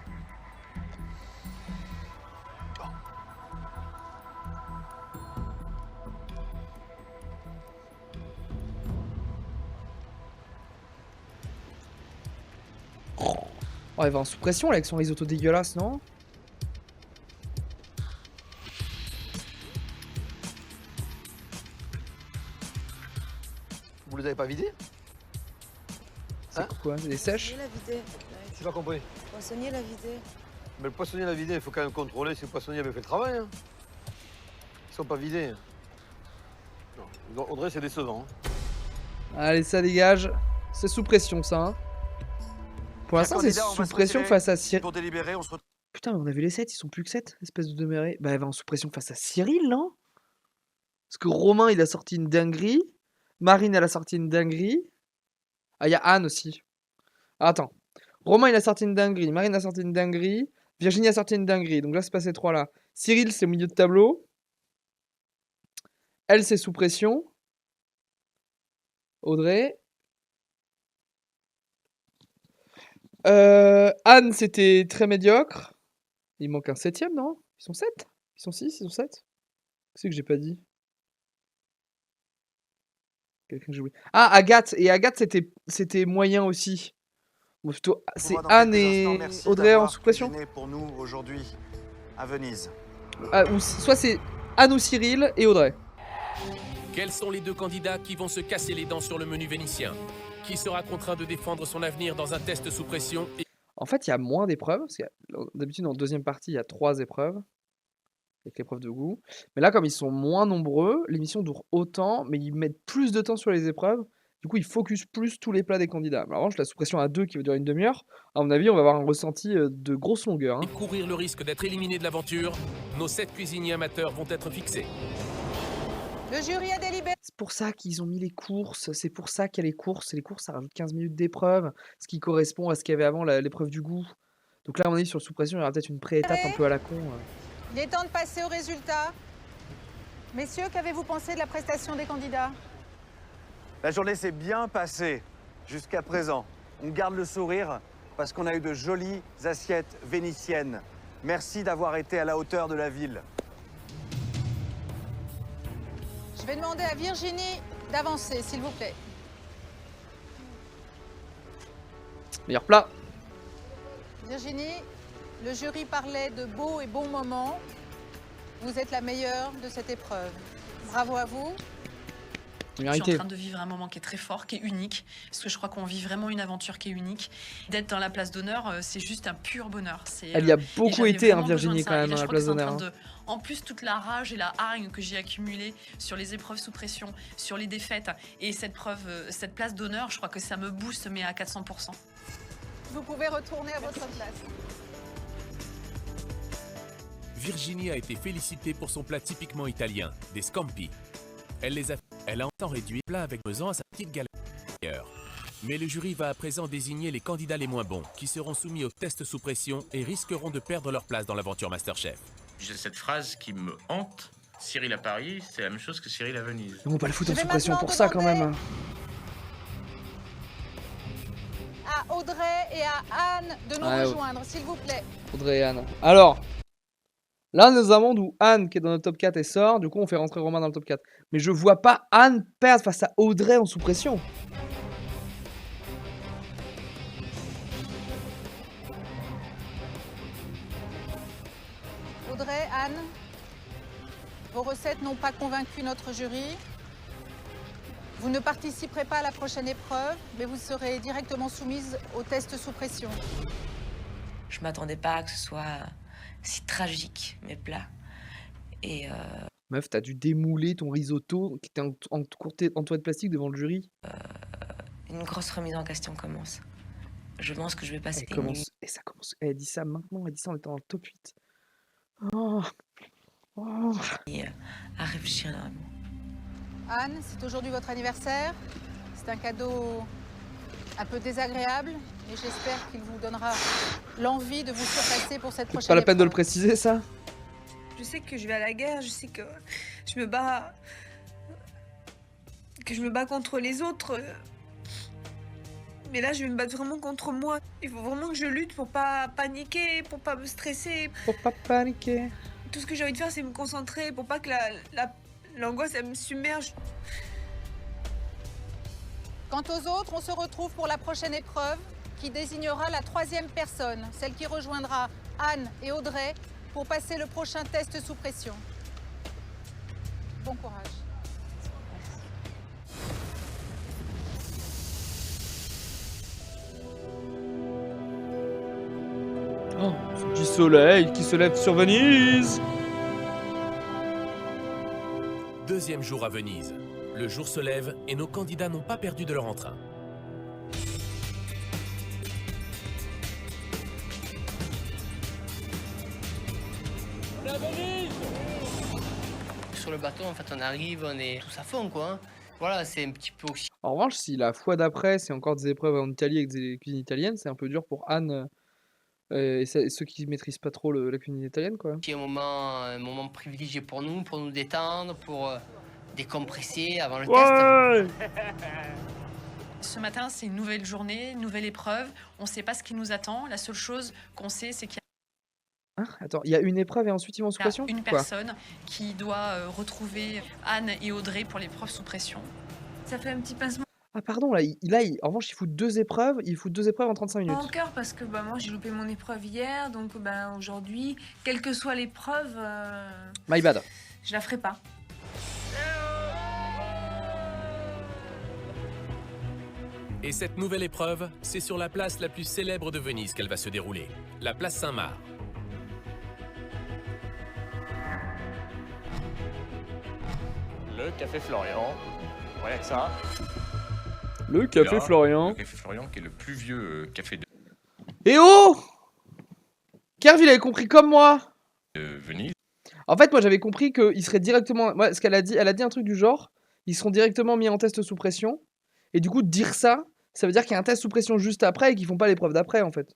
Oh, elle va en sous pression là avec son risotto dégueulasse, non? Vous les avez pas vidés? C'est quoi? Des sèches? J'ai pas compris. Le poissonnier l'a vidé. Mais le poissonnier l'a vidé, il faut quand même contrôler si le poissonnier avait fait le travail. Hein. Ils sont pas vidés. Non, Audrey, c'est décevant. Hein. Allez, ça dégage. C'est sous pression, ça. Hein. Pour l'instant, c'est sous pression face à Cyril. Pour délibérer, on se retrouve. putain, on a vu les 7, ils sont plus que 7, espèce de demeuré. Bah, elle va en sous-pression face à Cyril, non? Parce que Romain, il a sorti une dinguerie. Marine, elle a sorti une dinguerie. Ah, il y a Anne aussi. Ah, attends. Romain, il a sorti une dinguerie. Marine a sorti une dinguerie. Virginie a sorti une dinguerie. Donc là, c'est pas ces trois-là. Cyril, c'est au milieu de tableau. Elle, c'est sous pression. Audrey. Anne, c'était très médiocre. Il manque un 7ème, non? Ils sont 7? Ils sont 6? Ils sont 7? C'est que j'ai pas dit. Quelqu'un que j'ai oublié. Ah, Agathe. Et Agathe, c'était moyen aussi. Bon, plutôt, c'est Anne et Audrey en sous-pression. Pour nous aujourd'hui à Venise. Ah, ou soit c'est Anne ou Cyril et Audrey. Quels sont les deux candidats qui vont se casser les dents sur le menu vénitien? Qui sera contraint de défendre son avenir dans un test sous pression et... En fait, il y a moins d'épreuves. D'habitude, en deuxième partie, il y a 3 épreuves. Avec l'épreuve de goût. Mais là, comme ils sont moins nombreux, l'émission dure autant, mais ils mettent plus de temps sur les épreuves. Du coup, ils focus plus tous les plats des candidats. En revanche, la sous-pression à 2 qui va durer une demi-heure, à mon avis, on va avoir un ressenti de grosse longueur. Et courir le risque d'être éliminé de l'aventure, nos 7 cuisiniers amateurs vont être fixés. Le jury a délibéré. C'est pour ça qu'ils ont mis les courses. C'est pour ça qu'il y a les courses. Et les courses, ça rajoute 15 minutes d'épreuve, ce qui correspond à ce qu'il y avait avant l'épreuve du goût. Donc là, on est sur sous-pression, il y aura peut-être une pré-étape un peu à la con. Il est temps de passer aux résultats. Messieurs, qu'avez-vous pensé de la prestation des candidats? La journée s'est bien passée jusqu'à présent. On garde le sourire parce qu'on a eu de jolies assiettes vénitiennes. Merci d'avoir été à la hauteur de la ville. Je vais demander à Virginie d'avancer, s'il vous plaît. Meilleur plat. Virginie, le jury parlait de beaux et bons moments. Vous êtes la meilleure de cette épreuve. Bravo à vous. Je suis en train de vivre un moment qui est très fort, qui est unique, parce que je crois qu'on vit vraiment une aventure qui est unique. D'être dans la place d'honneur, c'est juste un pur bonheur. Elle y a beaucoup été, hein, Virginie, quand même, dans la place d'honneur. En plus, toute la rage et la hargne que j'ai accumulée sur les épreuves sous pression, sur les défaites, et cette place d'honneur, je crois que ça me booste, mais à 400%. Vous pouvez retourner à votre place. Virginie a été félicitée pour son plat typiquement italien, des scampi. Elle a en temps réduit le plat avec pesant à sa petite galère. Mais le jury va à présent désigner les candidats les moins bons, qui seront soumis au test sous pression et risqueront de perdre leur place dans l'aventure MasterChef. J'ai cette phrase qui me hante. Cyril à Paris, c'est la même chose que Cyril à Venise. On va pas le foutre en sous pression pour ça, quand même. À Audrey et à Anne de nous rejoindre, s'il vous plaît. Audrey et Anne. Alors, là, nous avons d'où Anne, qui est dans le top 4, et sort. Du coup, on fait rentrer Romain dans le top 4. Mais je vois pas Anne perdre face à Audrey en sous pression. Audrey, Anne, vos recettes n'ont pas convaincu notre jury. Vous ne participerez pas à la prochaine épreuve, mais vous serez directement soumise au test sous pression. Je m'attendais pas à que ce soit si tragique, mes plats. Et Meuf, t'as dû démouler ton risotto qui était en toile de plastique devant le jury. Une grosse remise en question commence. Je pense que je vais passer une nuit. Et ça commence. Elle dit ça maintenant, elle dit ça en étant dans le top 8. Et à réfléchir énormément. Anne, c'est aujourd'hui votre anniversaire. C'est un cadeau un peu désagréable, mais j'espère qu'il vous donnera l'envie de vous surpasser pour cette prochaine épreuve. C'est pas la peine de le préciser, ça? Je sais que je vais à la guerre, je sais que je me bats... que je me bats contre les autres. Mais là, je vais me battre vraiment contre moi. Il faut vraiment que je lutte pour pas paniquer, pour pas me stresser. Pour pas paniquer. Tout ce que j'ai envie de faire, c'est me concentrer pour pas que l'angoisse, elle me submerge. Quant aux autres, on se retrouve pour la prochaine épreuve qui désignera la 3e personne, celle qui rejoindra Anne et Audrey pour passer le prochain test sous pression. Bon courage. Oh, ce petit soleil qui se lève sur Venise. Deuxième jour à Venise. Le jour se lève et nos candidats n'ont pas perdu de leur entrain. à Venise. Sur le bateau, en fait, on arrive, on est tous à fond, quoi. Hein. Voilà, c'est un petit peu aussi. En revanche, si la fois d'après, c'est encore des épreuves en Italie avec des cuisines italiennes, c'est un peu dur pour Anne et ceux qui maîtrisent pas trop la cuisine italienne, quoi. C'est un moment privilégié pour nous détendre, pour décompresser avant le test. Ce matin, c'est une nouvelle journée, une nouvelle épreuve. On ne sait pas ce qui nous attend. La seule chose qu'on sait, c'est qu'il y a Attends, il y a une épreuve et ensuite ils vont sous pression? une Quoi? personne qui doit retrouver Anne et Audrey pour l'épreuve sous pression. Ça fait un petit pincement Ah pardon, là, en revanche, il fout 2 épreuves, en 35 minutes. au cœur parce que moi j'ai loupé mon épreuve hier, donc aujourd'hui, quelle que soit l'épreuve, My bad. je la ferai pas. Et cette nouvelle épreuve, c'est sur la place la plus célèbre de Venise qu'elle va se dérouler, la place Saint-Marc. Le Café Florian. Voilà que ça. Le Café Florian. Le Café Florian qui est le plus vieux café de Eh oh! Kerv, il avait compris comme moi. Venise. En fait, moi j'avais compris qu'ils seraient directement. Moi, ce qu'elle a dit, elle a dit un truc du genre, ils seront directement mis en test sous pression. Et du coup, dire ça, ça veut dire qu'il y a un test sous pression juste après et qu'ils font pas l'épreuve d'après, en fait.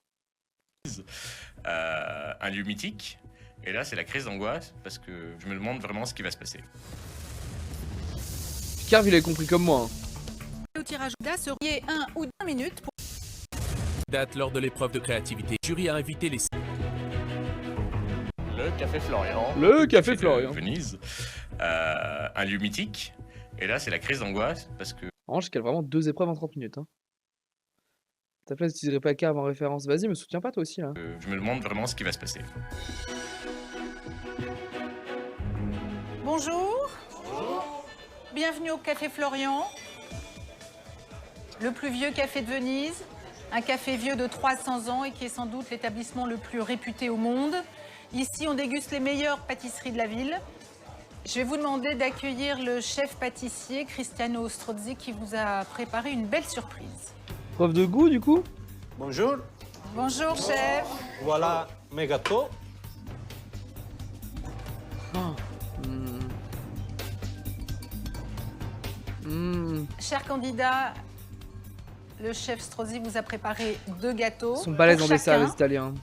Un lieu mythique. Et là, c'est la crise d'angoisse parce que je me demande vraiment ce qui va se passer. Kerv, il avait compris comme moi. Hein. Au tirage d'assurer 1 ou 2 minutes pour... Date lors de l'épreuve de créativité. Le jury a invité les... Le Café Florian. Le Café Florian. Venise. Un lieu mythique. Et là, c'est la crise d'angoisse parce que... En revanche, qu'elle a vraiment 2 épreuves en 30 minutes. Hein. Ta place, tu dirais pas Kerv en référence. Vas-y, me soutiens pas toi aussi là. je me demande vraiment ce qui va se passer. Bonjour. Bonjour. Bienvenue au Café Florian, le plus vieux café de Venise, un café vieux de 300 ans et qui est sans doute l'établissement le plus réputé au monde. Ici, on déguste les meilleures pâtisseries de la ville. Je vais vous demander d'accueillir le chef pâtissier Cristiano Strozzi qui vous a préparé une belle surprise. Preuve de goût du coup? Bonjour. Bonjour chef. Voilà mes gâteaux. Cher candidat, le chef Strozzi vous a préparé 2 gâteaux. Ils sont balèzes en dessert, chacun. les Italiens.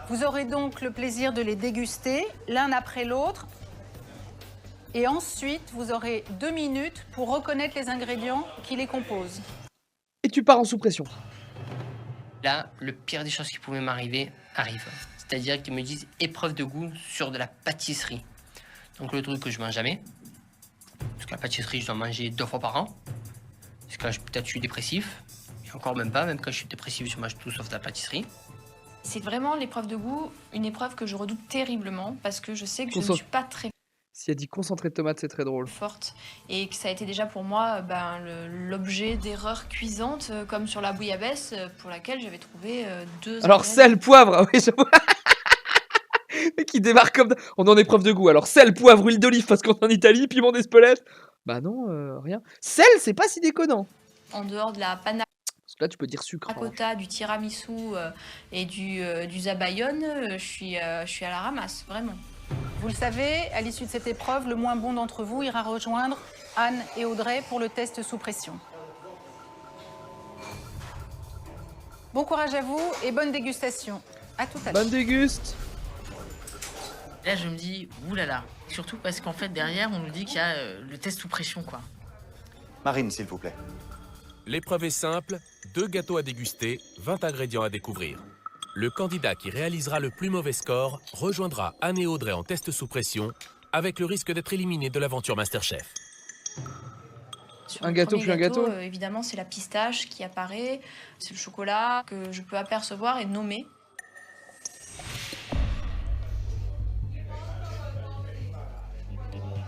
Vous aurez donc le plaisir de les déguster l'un après l'autre. Et ensuite, vous aurez 2 minutes pour reconnaître les ingrédients qui les composent. Et tu pars en sous-pression. Là, le pire des choses qui pouvaient m'arriver arrive. C'est-à-dire qu'ils me disent épreuve de goût sur de la pâtisserie. Donc le truc que je mange jamais. Parce que la pâtisserie, je dois manger 2 fois par an. Parce que là, peut-être je suis dépressif. Et encore même pas, même quand je suis dépressif, je mange tout sauf de la pâtisserie. C'est vraiment l'épreuve de goût, une épreuve que je redoute terriblement parce que je sais que je ne suis pas très Si elle dit concentré de tomate, c'est très drôle. forte et que ça a été déjà pour moi l'objet d'erreurs cuisantes comme sur la bouillabaisse pour laquelle j'avais trouvé 2 Alors sel, poivre, oui, j'avoue. Qui démarre comme... On est en épreuve de goût. Alors sel, poivre, huile d'olive parce qu'on est en Italie, piment d'Espelette. Bah non, rien. Sel, c'est pas si déconnant. En dehors de la panna Parce que là, tu peux dire sucre. cotta, du tiramisu et du zabayon, je suis à la ramasse, vraiment. Vous le savez, à l'issue de cette épreuve, le moins bon d'entre vous ira rejoindre Anne et Audrey pour le test sous pression. Bon courage à vous et bonne dégustation. À tout à l'heure. Bonne déguste. Là, je me dis, oulala. Surtout parce qu'en fait, derrière, on nous dit qu'il y a le test sous pression, quoi. Marine, s'il vous plaît. L'épreuve est simple, 2 gâteaux à déguster, 20 ingrédients à découvrir. Le candidat qui réalisera le plus mauvais score rejoindra Anne et Audrey en test sous pression, avec le risque d'être éliminé de l'aventure Masterchef. Sur Un le gâteau premier puis un gâteau. Évidemment, c'est la pistache qui apparaît, c'est le chocolat que je peux apercevoir et nommer.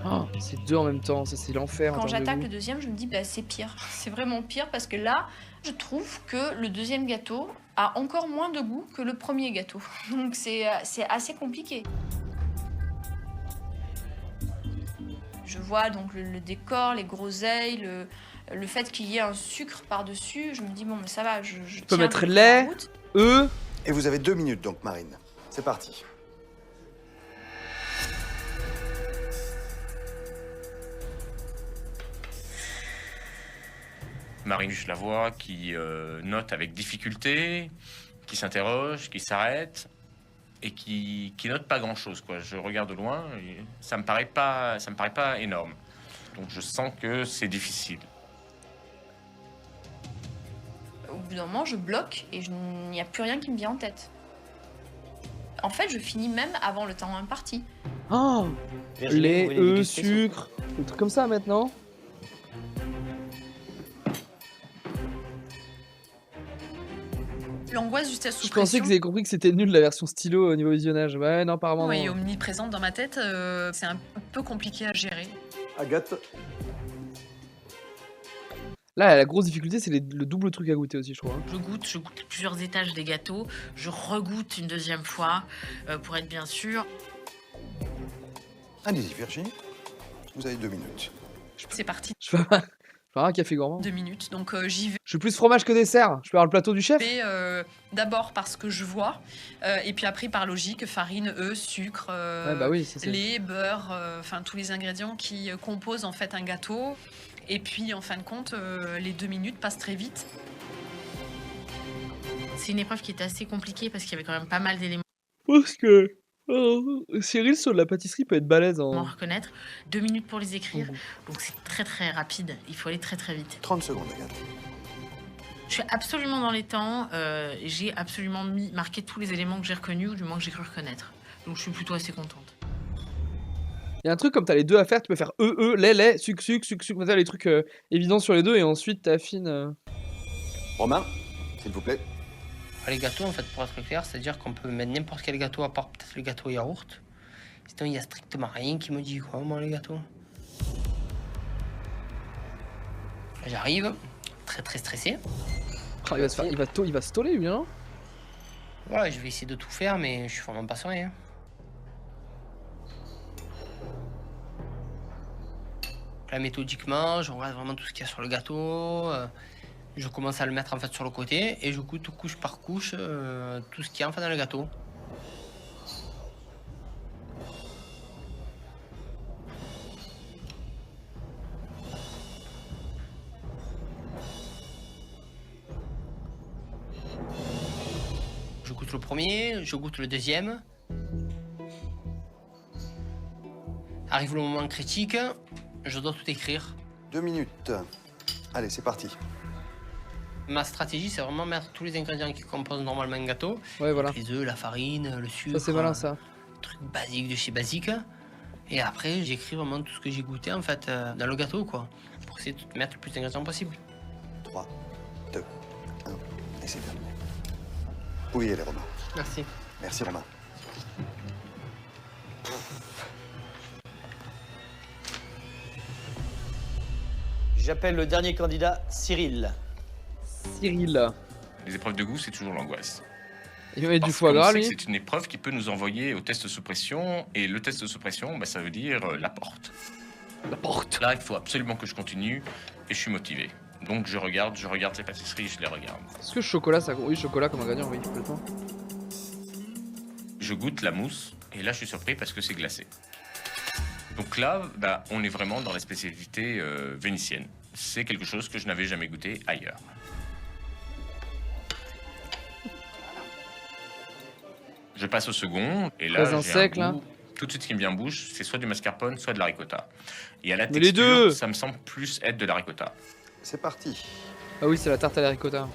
Oh, c'est 2 en même temps, ça c'est l'enfer. Quand j'attaque le deuxième, je me dis c'est pire. C'est vraiment pire parce que là, je trouve que le deuxième gâteau a encore moins de goût que le premier gâteau. Donc c'est assez compliqué. Je vois donc le décor, les groseilles, le fait qu'il y ait un sucre par-dessus. Je me dis bon, mais ça va, je peux tiens mettre la lait, route. œufs. Et vous avez 2 minutes donc, Marine. C'est parti. Marine, je la vois, qui note avec difficulté, qui s'interroge, qui s'arrête et qui note pas grand-chose, quoi. Je regarde de loin et ça me paraît pas énorme. Donc je sens que c'est difficile. Au bout d'un moment, je bloque et il n'y a plus rien qui me vient en tête. En fait, je finis même avant le temps imparti. Oh, lait, œufs, sucre, des trucs comme ça maintenant. L'angoisse juste sous Je pression. pensais que vous avez compris que c'était nul la version stylo au niveau visionnage. Ouais, non, apparemment. Et Non. omniprésente dans ma tête, c'est un peu compliqué à gérer. Agathe. Là, la grosse difficulté, c'est le double truc à goûter aussi, je crois. Je goûte plusieurs étages des gâteaux, je regoute une deuxième fois pour être bien sûr. Allez-y, Virginie. Vous avez 2 minutes. C'est parti. Je fais un café gourmand. 2 minutes, donc j'y vais. Je suis plus fromage que dessert. Je peux avoir le plateau du chef. D'abord parce que je vois, et puis après par logique, farine, œufs, sucre, Ouais, bah oui, ça, c'est- lait, beurre, enfin tous les ingrédients qui composent en fait un gâteau. Et puis en fin de compte, les 2 minutes passent très vite. C'est une épreuve qui était assez compliquée parce qu'il y avait quand même pas mal d'éléments Parce que Cyril sur la pâtisserie peut être balèze à en. reconnaître. 2 minutes pour les écrire, donc c'est très très rapide. Il faut aller très très vite. 30 secondes, Agathe. Je suis absolument dans les temps. J'ai absolument marqué tous les éléments que j'ai reconnus ou du moins que j'ai cru reconnaître. Donc je suis plutôt assez contente. Il y a un truc comme t'as les deux à faire, tu peux faire lait, sucre, t'as les trucs évidents sur les deux et ensuite t'affines. Romain, s'il vous plaît. Les gâteaux, en fait, pour être clair, c'est-à-dire qu'on peut mettre n'importe quel gâteau à part peut-être le gâteau yaourt. Sinon, il n'y a strictement rien qui me dit quoi, moi, les gâteaux. Là, j'arrive, très très stressé. Oh, il va se toller lui, hein. Ouais, je vais essayer de tout faire, mais je suis vraiment pas serein. Hein. Là, méthodiquement, je regarde vraiment tout ce qu'il y a sur le gâteau. Je commence à le mettre en fait sur le côté et je goûte couche par couche tout ce qu'il y a en fait dans le gâteau. Je goûte le premier, je goûte le deuxième. Arrive le moment critique, je dois tout écrire. 2 minutes. Allez, c'est parti. Ma stratégie, c'est vraiment mettre tous les ingrédients qui composent normalement un gâteau. Ouais, voilà. Les œufs, la farine, le sucre. Ça, c'est malin, ça. Truc basique de chez basique. Et après, j'écris vraiment tout ce que j'ai goûté, en fait, dans le gâteau, quoi. Pour essayer de mettre le plus d'ingrédients possible. 3, 2, 1, et c'est terminé. Oui, allez, Romain. Merci. Merci, Romain. J'appelle le dernier candidat, Cyril. Cyril. Les épreuves de goût, c'est toujours l'angoisse. Il va mettre du Parce foie qu'on gras, sait lui. que c'est une épreuve qui peut nous envoyer au test sous pression. Et le test sous pression, bah, ça veut dire la porte. La porte. Là, il faut absolument que je continue et je suis motivé. Donc je regarde les pâtisseries, je les regarde. Est-ce que chocolat, ça. Oui, chocolat comme ingrédient, oui, complètement. Je goûte la mousse et là, je suis surpris parce que c'est glacé. Donc là, bah, on est vraiment dans la spécialité vénitienne. C'est quelque chose que je n'avais jamais goûté ailleurs. Je passe au second, et là, Très un j'ai sec, un là. goût, tout de suite, ce qui me vient en bouche, c'est soit du mascarpone, soit de la ricotta. Et à la Mais les texture, deux ça me semble plus être de la ricotta. C'est parti. Ah oui, c'est la tarte à la ricotta.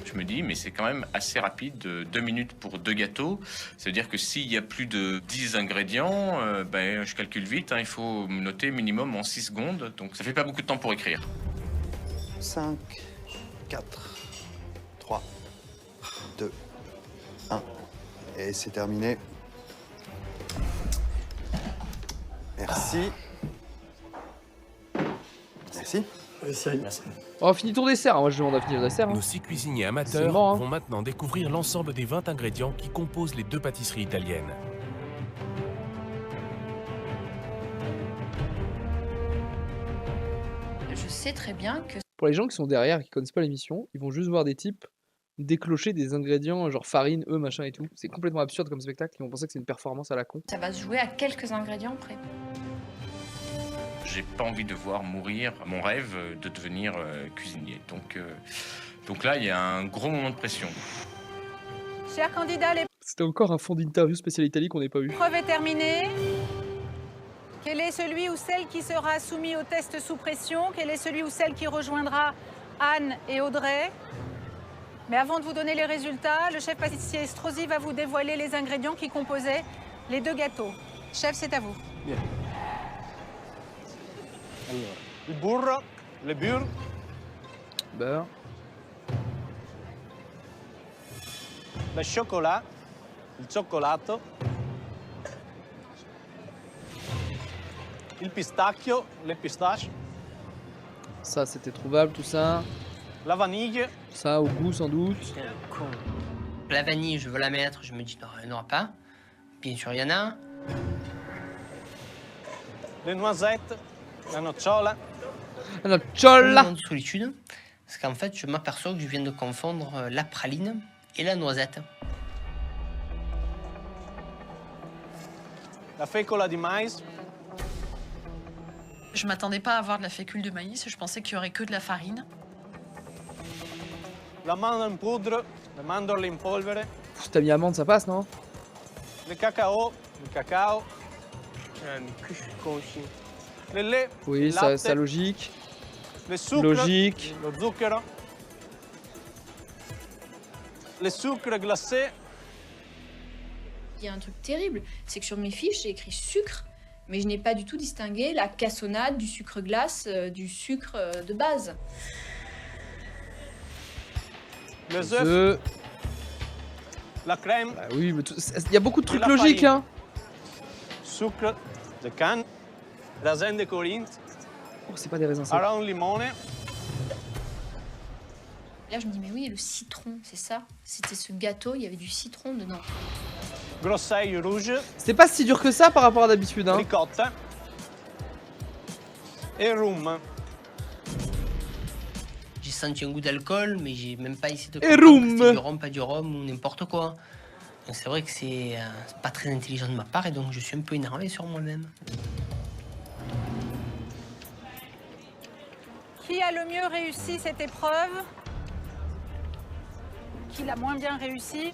Je me dis, mais c'est quand même assez rapide, 2 minutes pour 2 gâteaux. C'est-à-dire que s'il y a plus de 10 ingrédients, ben, je calcule vite, hein, il faut me noter minimum en 6 secondes. Donc ça fait pas beaucoup de temps pour écrire. 5, 4, 3, 2, 1. Et c'est terminé. Merci. Merci. Oh, finis ton dessert. Moi, je demande à finir le dessert. Hein. Nos 6 cuisiniers C'est amateurs mort, hein. vont maintenant découvrir l'ensemble des 20 ingrédients qui composent les 2 pâtisseries italiennes. Je sais très bien que Pour les gens qui sont derrière et qui connaissent pas l'émission, ils vont juste voir des types déclocher des ingrédients genre farine, œufs, machin et tout. C'est complètement absurde comme spectacle. Ils vont penser que c'est une performance à la con. ça va se jouer à quelques ingrédients près. j'ai pas envie de voir mourir mon rêve de devenir cuisinier. Donc là, il y a un gros moment de pression. Chers candidats, C'était encore un fond d'interview spécial Italie qu'on n'ait pas eu. l'épreuve est terminée. Quel est celui ou celle qui sera soumis au test sous pression? Quel est celui ou celle qui rejoindra Anne et Audrey? Mais avant de vous donner les résultats, le chef pâtissier Estrosi va vous dévoiler les ingrédients qui composaient les 2 gâteaux. Chef, c'est à vous. Bien. Allora, il burro, le beurre, beurre, le chocolat, il cioccolato, il pistacchio, les pistaches, ça c'était trouvable tout ça. la vanille. Ça au goût sans doute. La vanille, je veux la mettre, je me dis non, il n'y en aura pas. Bien sûr, il y en a. Les noisettes, la nocciola. La nocciola. Une solitude, parce qu'en fait, je m'aperçois que je viens de confondre la praline et la noisette. La fecola di maïs. Je m'attendais pas à avoir de la fécule de maïs, je pensais qu'il y aurait que de la farine. L'amande en poudre, le mandorle in polvere. Si t'as mis amande, ça passe, non? Le cacao, le lait, oui, ça logique. Le sucre, logique. Lo zucchero, le sucre glacé. Il y a un truc terrible, c'est que sur mes fiches, j'ai écrit sucre, mais je n'ai pas du tout distingué la cassonade du sucre glace du sucre de base. Les œufs, la crème. Bah oui, mais il y a beaucoup de trucs logiques, hein. Sucre de canne, raisin de Corinthe. Oh, c'est pas des raisins secs. Aron limone. Là, je me dis, mais oui, le citron, c'est ça. C'était ce gâteau, il y avait du citron dedans. Grosseille rouge. C'est pas si dur que ça par rapport à d'habitude, hein. Ricotta. Et rhum. J'ai senti un goût d'alcool, mais j'ai même pas essayé de Et comprendre rhum. que c'était du rhum, pas du rhum ou n'importe quoi. Donc c'est vrai que c'est pas très intelligent de ma part et donc je suis un peu énervé sur moi-même. Qui a le mieux réussi cette épreuve? Qui l'a moins bien réussi?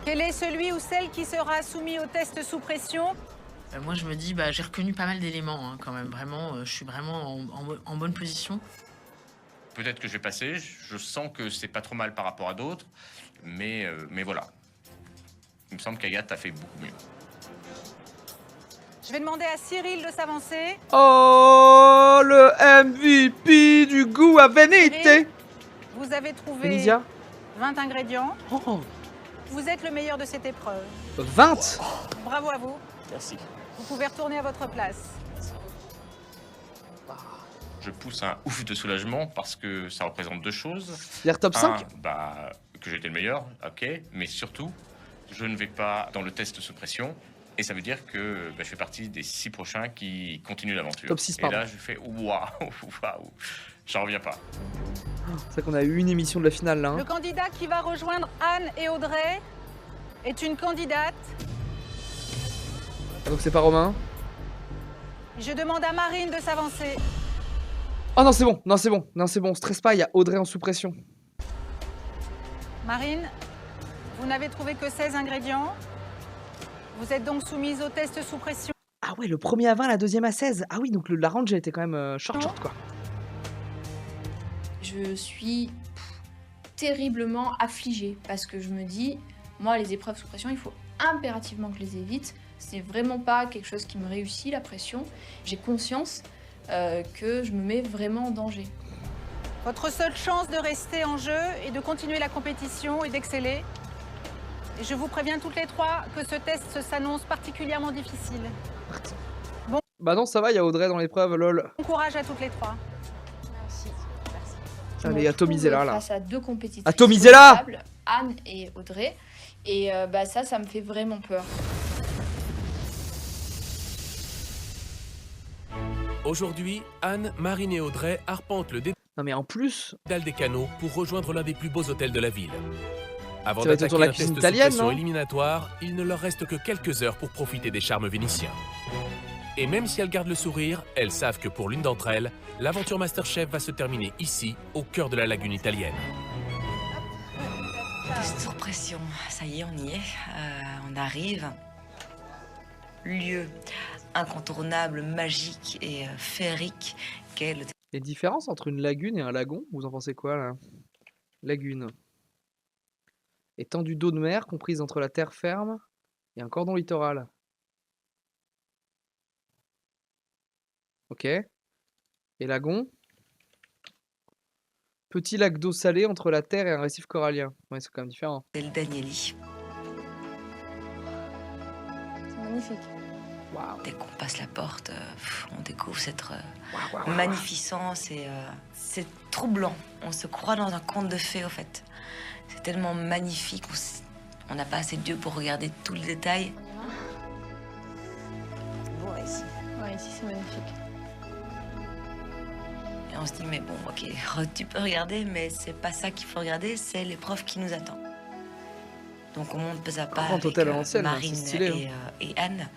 Quel est celui ou celle qui sera soumis au test sous pression? Moi, je me dis, j'ai reconnu pas mal d'éléments, hein, quand même. Vraiment, je suis vraiment en bonne position. Peut-être que je vais passer, je sens que c'est pas trop mal par rapport à d'autres, mais voilà. Il me semble qu'Agathe a fait beaucoup mieux. Je vais demander à Cyril de s'avancer. Oh, le MVP du goût à Vénité. Vous avez trouvé Vénisia. 20 ingrédients. Oh. Vous êtes le meilleur de cette épreuve. 20. Bravo à vous. Merci. Vous pouvez retourner à votre place. Je pousse un ouf de soulagement parce que ça représente deux choses. C'est-à-dire top 5 que j'étais le meilleur, ok, mais surtout, je ne vais pas dans le test sous pression. Et ça veut dire que je fais partie des 6 prochains qui continuent l'aventure. Top 6, et pardon. là, je fais waouh, j'en reviens pas. C'est vrai qu'on a eu une émission de la finale là. Hein. Le candidat qui va rejoindre Anne et Audrey est une candidate. Ah, donc c'est pas Romain. Je demande à Marine de s'avancer. Oh non, c'est bon, non, c'est bon, non, c'est bon, stresse pas, il y a Audrey en sous pression. Marine, vous n'avez trouvé que 16 ingrédients. Vous êtes donc soumise au test sous pression. Ah ouais, le premier à 20, la deuxième à 16. Ah oui, donc la range, elle était quand même short quoi. Je suis terriblement affligée parce que je me dis, moi, les épreuves sous pression, il faut impérativement que je les évite. C'est vraiment pas quelque chose qui me réussit, la pression. J'ai conscience que je me mets vraiment en danger. Votre seule chance de rester en jeu est de continuer la compétition et d'exceller. Et je vous préviens toutes les trois que ce test s'annonce particulièrement difficile. Bon. Bah non, ça va, il y a Audrey dans l'épreuve, lol. Bon courage à toutes les trois. Merci. Allez, atomisez-la là. Face à deux compétitrices. Atomisez-la, Anne et Audrey. Et ça me fait vraiment peur. Aujourd'hui, Anne, Marine et Audrey arpentent le non mais en plus des canaux pour rejoindre l'un des plus beaux hôtels de la ville. Avant ça va être autour d'attaquer de la un cuisine test sous italienne, pression non? éliminatoire, il ne leur reste que quelques heures pour profiter des charmes vénitiens. Et même si elles gardent le sourire, elles savent que pour l'une d'entre elles, l'aventure MasterChef va se terminer ici, au cœur de la lagune italienne. Sous pression, ça y est, on y est. On arrive. Lieu incontournable, magique et féerique qu'est le... Les différences entre une lagune et un lagon, vous en pensez quoi là? Lagune. Étendue d'eau de mer comprise entre la terre ferme et un cordon littoral. Ok. Et lagon? Petit lac d'eau salée entre la terre et un récif corallien. Ouais, c'est quand même différent. C'est le Danieli. C'est magnifique. Wow. Dès qu'on passe la porte, on découvre cette magnificence et c'est troublant. On se croit dans un conte de fées, au fait. C'est tellement magnifique. On n'a pas assez d'yeux pour regarder tout le détail. Bon, ici. Ouais, ici, c'est magnifique. Et on se dit, mais bon, ok, tu peux regarder, mais c'est pas ça qu'il faut regarder, c'est l'épreuve qui nous attend. Donc on monte pas à pas avec Marine stylé, et Anne,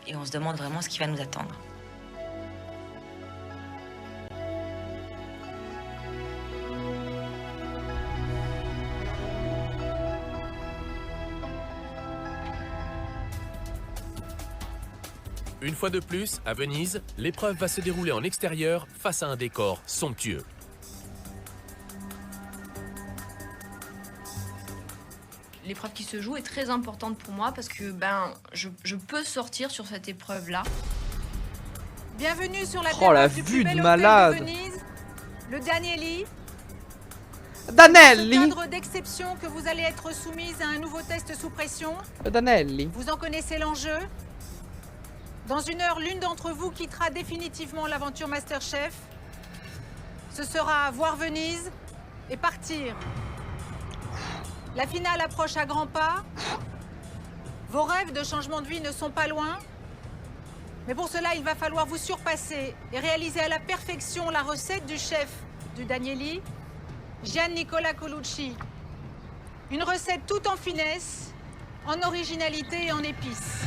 et on se demande vraiment ce qui va nous attendre. Une fois de plus, à Venise, l'épreuve va se dérouler en extérieur face à un décor somptueux. L'épreuve qui se joue est très importante pour moi parce que je peux sortir sur cette épreuve-là. Bienvenue sur la terrasse du vue plus bel de malade. hôtel de Venise, le Danieli. Danelli. Dans ce cadre d'exception que vous allez être soumise à un nouveau test sous pression. Danelli. Vous en connaissez l'enjeu. Dans 1 heure, l'une d'entre vous quittera définitivement l'aventure MasterChef. Ce sera voir Venise et partir. La finale approche à grands pas. Vos rêves de changement de vie ne sont pas loin. Mais pour cela, il va falloir vous surpasser et réaliser à la perfection la recette du chef du Danieli, Giannicola Colucci. Une recette toute en finesse, en originalité et en épices.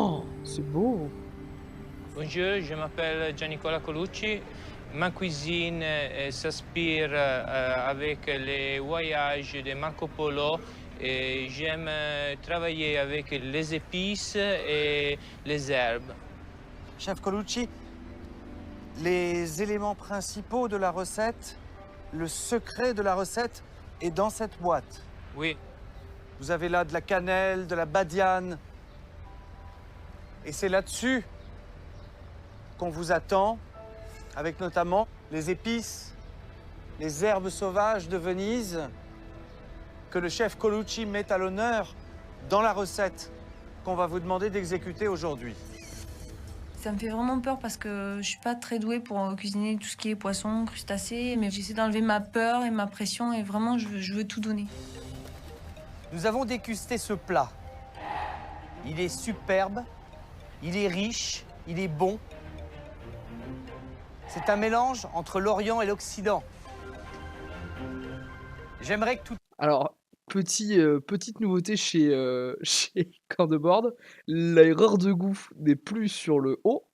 Oh, c'est beau. Bonjour, je m'appelle Giannicola Colucci. Ma cuisine s'inspire avec les voyages de Marco Polo. Et j'aime travailler avec les épices et les herbes. Chef Colucci, les éléments principaux de la recette, le secret de la recette est dans cette boîte. Oui. Vous avez là de la cannelle, de la badiane. Et c'est là-dessus qu'on vous attend, avec notamment les épices, les herbes sauvages de Venise, que le chef Colucci met à l'honneur dans la recette qu'on va vous demander d'exécuter aujourd'hui. Ça me fait vraiment peur parce que je suis pas très douée pour cuisiner tout ce qui est poisson, crustacés, mais j'essaie d'enlever ma peur et ma pression et vraiment je veux tout donner. Nous avons dégusté ce plat. Il est superbe, il est riche, il est bon. C'est un mélange entre l'Orient et l'Occident. J'aimerais que tout... Alors, petite nouveauté chez Cordeboard, l'erreur de goût n'est plus sur le haut,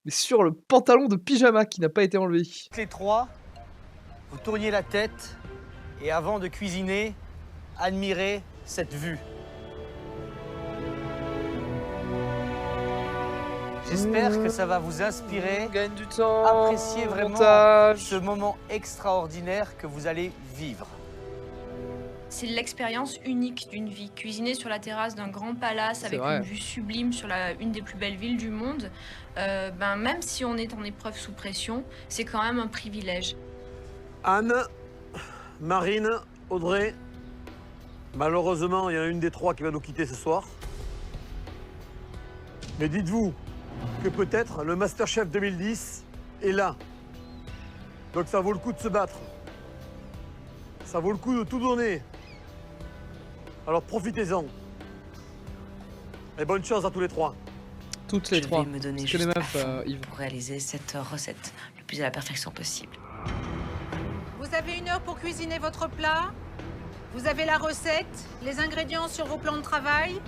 mais sur le pantalon de pyjama qui n'a pas été enlevé. Les trois, vous tourniez la tête et avant de cuisiner, admirez cette vue. J'espère que ça va vous inspirer, gagne du temps, apprécier vraiment montage. Ce moment extraordinaire que vous allez vivre. C'est l'expérience unique d'une vie. Cuisiner sur la terrasse d'un grand palace avec une vue sublime sur une des plus belles villes du monde, même si on est en épreuve sous pression, c'est quand même un privilège. Anne, Marine, Audrey, malheureusement, il y en a une des trois qui va nous quitter ce soir. Mais dites-vous que peut-être le MasterChef 2010 est là. Donc ça vaut le coup de se battre. Ça vaut le coup de tout donner. Alors profitez-en. Et bonne chance à tous les trois. Toutes les trois. Je vais me donner juste à fond pour réaliser cette recette le plus à la perfection possible. Vous avez 1 heure pour cuisiner votre plat. Vous avez la recette, les ingrédients sur vos plans de travail.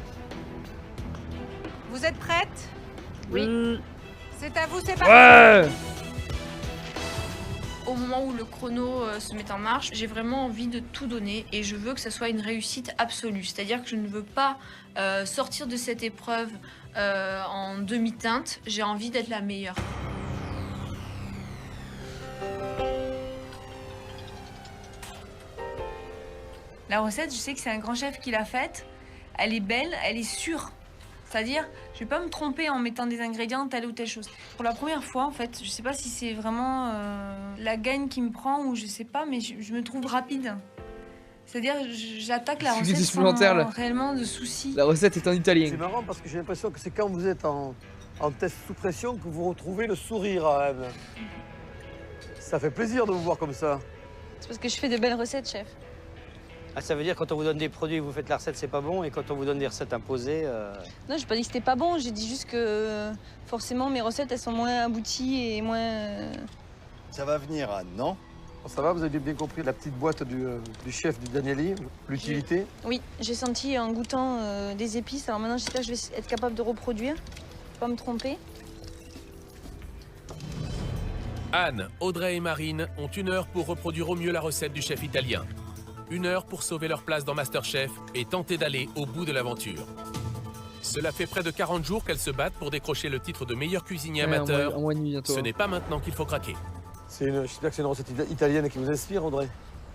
Vous êtes prête? Oui. C'est à vous, c'est parti. Ouais. Au moment où le chrono se met en marche, j'ai vraiment envie de tout donner et je veux que ça soit une réussite absolue. C'est-à-dire que je ne veux pas sortir de cette épreuve en demi-teinte. J'ai envie d'être la meilleure. La recette, je sais que c'est un grand chef qui l'a faite. Elle est belle, elle est sûre. C'est-à-dire, je vais pas me tromper en mettant des ingrédients, telle ou telle chose. Pour la première fois, en fait, je sais pas si c'est vraiment la gagne qui me prend ou je sais pas, mais je me trouve rapide. C'est-à-dire, j'attaque la recette sans réellement de soucis. La recette est en italien. C'est marrant parce que j'ai l'impression que c'est quand vous êtes en test sous pression que vous retrouvez le sourire à Anne. Ça fait plaisir de vous voir comme ça. C'est parce que je fais de belles recettes, chef. Ah, ça veut dire quand on vous donne des produits et vous faites la recette, c'est pas bon, et quand on vous donne des recettes imposées... Non, j'ai pas dit que c'était pas bon, j'ai dit juste que forcément mes recettes elles sont moins abouties et moins... Ça va venir, Anne, non? Ça va, vous avez bien compris la petite boîte du chef du dernier livre, l'utilité? Oui, j'ai senti en goûtant des épices, alors maintenant j'espère que je vais être capable de reproduire, pas me tromper. Anne, Audrey et Marine ont 1 heure pour reproduire au mieux la recette du chef italien. 1 heure pour sauver leur place dans MasterChef et tenter d'aller au bout de l'aventure. Cela fait près de 40 jours qu'elles se battent pour décrocher le titre de meilleur cuisinier amateur. Ce n'est pas maintenant qu'il faut craquer. J'espère que c'est une recette italienne qui vous inspire, Audrey.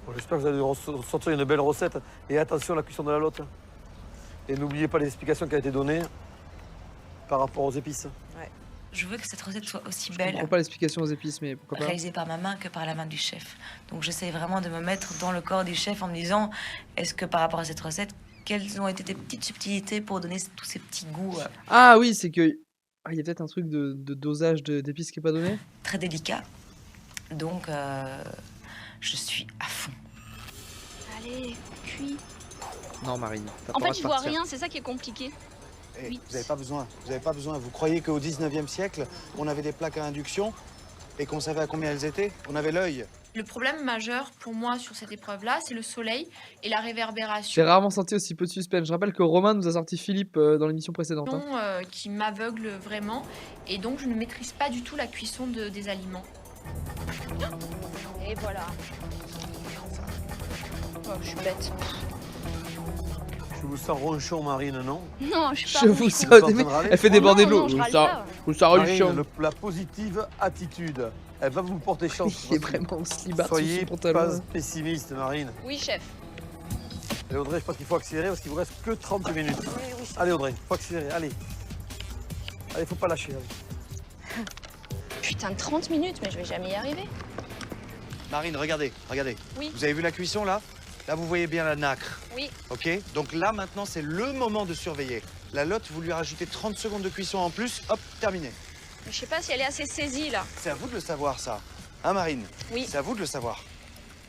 Bon, j'espère que vous allez sortir une belle recette. Et attention à la cuisson de la lotte. Et n'oubliez pas les explications qui ont été données par rapport aux épices. Ouais. Je veux que cette recette soit aussi Je belle. comprends pas l'explication aux épices, mais pourquoi pas. Réalisée par ma main que par la main du chef. Donc j'essaie vraiment de me mettre dans le corps du chef en me disant, est-ce que par rapport à cette recette, quelles ont été tes petites subtilités pour donner tous ces petits goûts Ah oui, c'est que... Ah, il y a peut-être un truc de dosage d'épices qui n'est pas donné. Très délicat. Donc je suis à fond. Allez, cuit. Non, Marine. En fait, je vois rien, c'est ça qui est compliqué. Hey, vous n'avez pas besoin, vous n'avez pas besoin. Vous croyez qu'au 19e siècle, on avait des plaques à induction et qu'on savait à combien elles étaient? On avait l'œil. Le problème majeur pour moi sur cette épreuve-là, c'est le soleil et la réverbération. J'ai rarement senti aussi peu de suspense. Je rappelle que Romain nous a sorti Philippe dans l'émission précédente. Qui m'aveugle vraiment et donc je ne maîtrise pas du tout la cuisson des aliments. Et voilà. Oh, je suis bête. Je vous sens ronchon, Marine, non? Non, je suis pas Je vous sens... Elle fait déborder de l'eau. Je vous sens ronchon. La positive attitude, elle va vous porter chance. Il est vraiment slibard. Soyez pas pessimiste, Marine. Oui, chef. Et Audrey, je pense qu'il faut accélérer parce qu'il vous reste que 30 minutes. Oui, allez, Audrey, faut accélérer, allez. Allez, faut pas lâcher. Allez. Putain, 30 minutes, mais je vais jamais y arriver. Marine, regardez, regardez. Oui. Vous avez vu la cuisson, là? Là, vous voyez bien la nacre. Oui. OK? Donc là, maintenant, c'est le moment de surveiller. La lotte, vous lui rajoutez 30 secondes de cuisson en plus, hop, terminé. Je sais pas si elle est assez saisie, là. C'est à vous de le savoir, ça. Hein, Marine? Oui. C'est à vous de le savoir.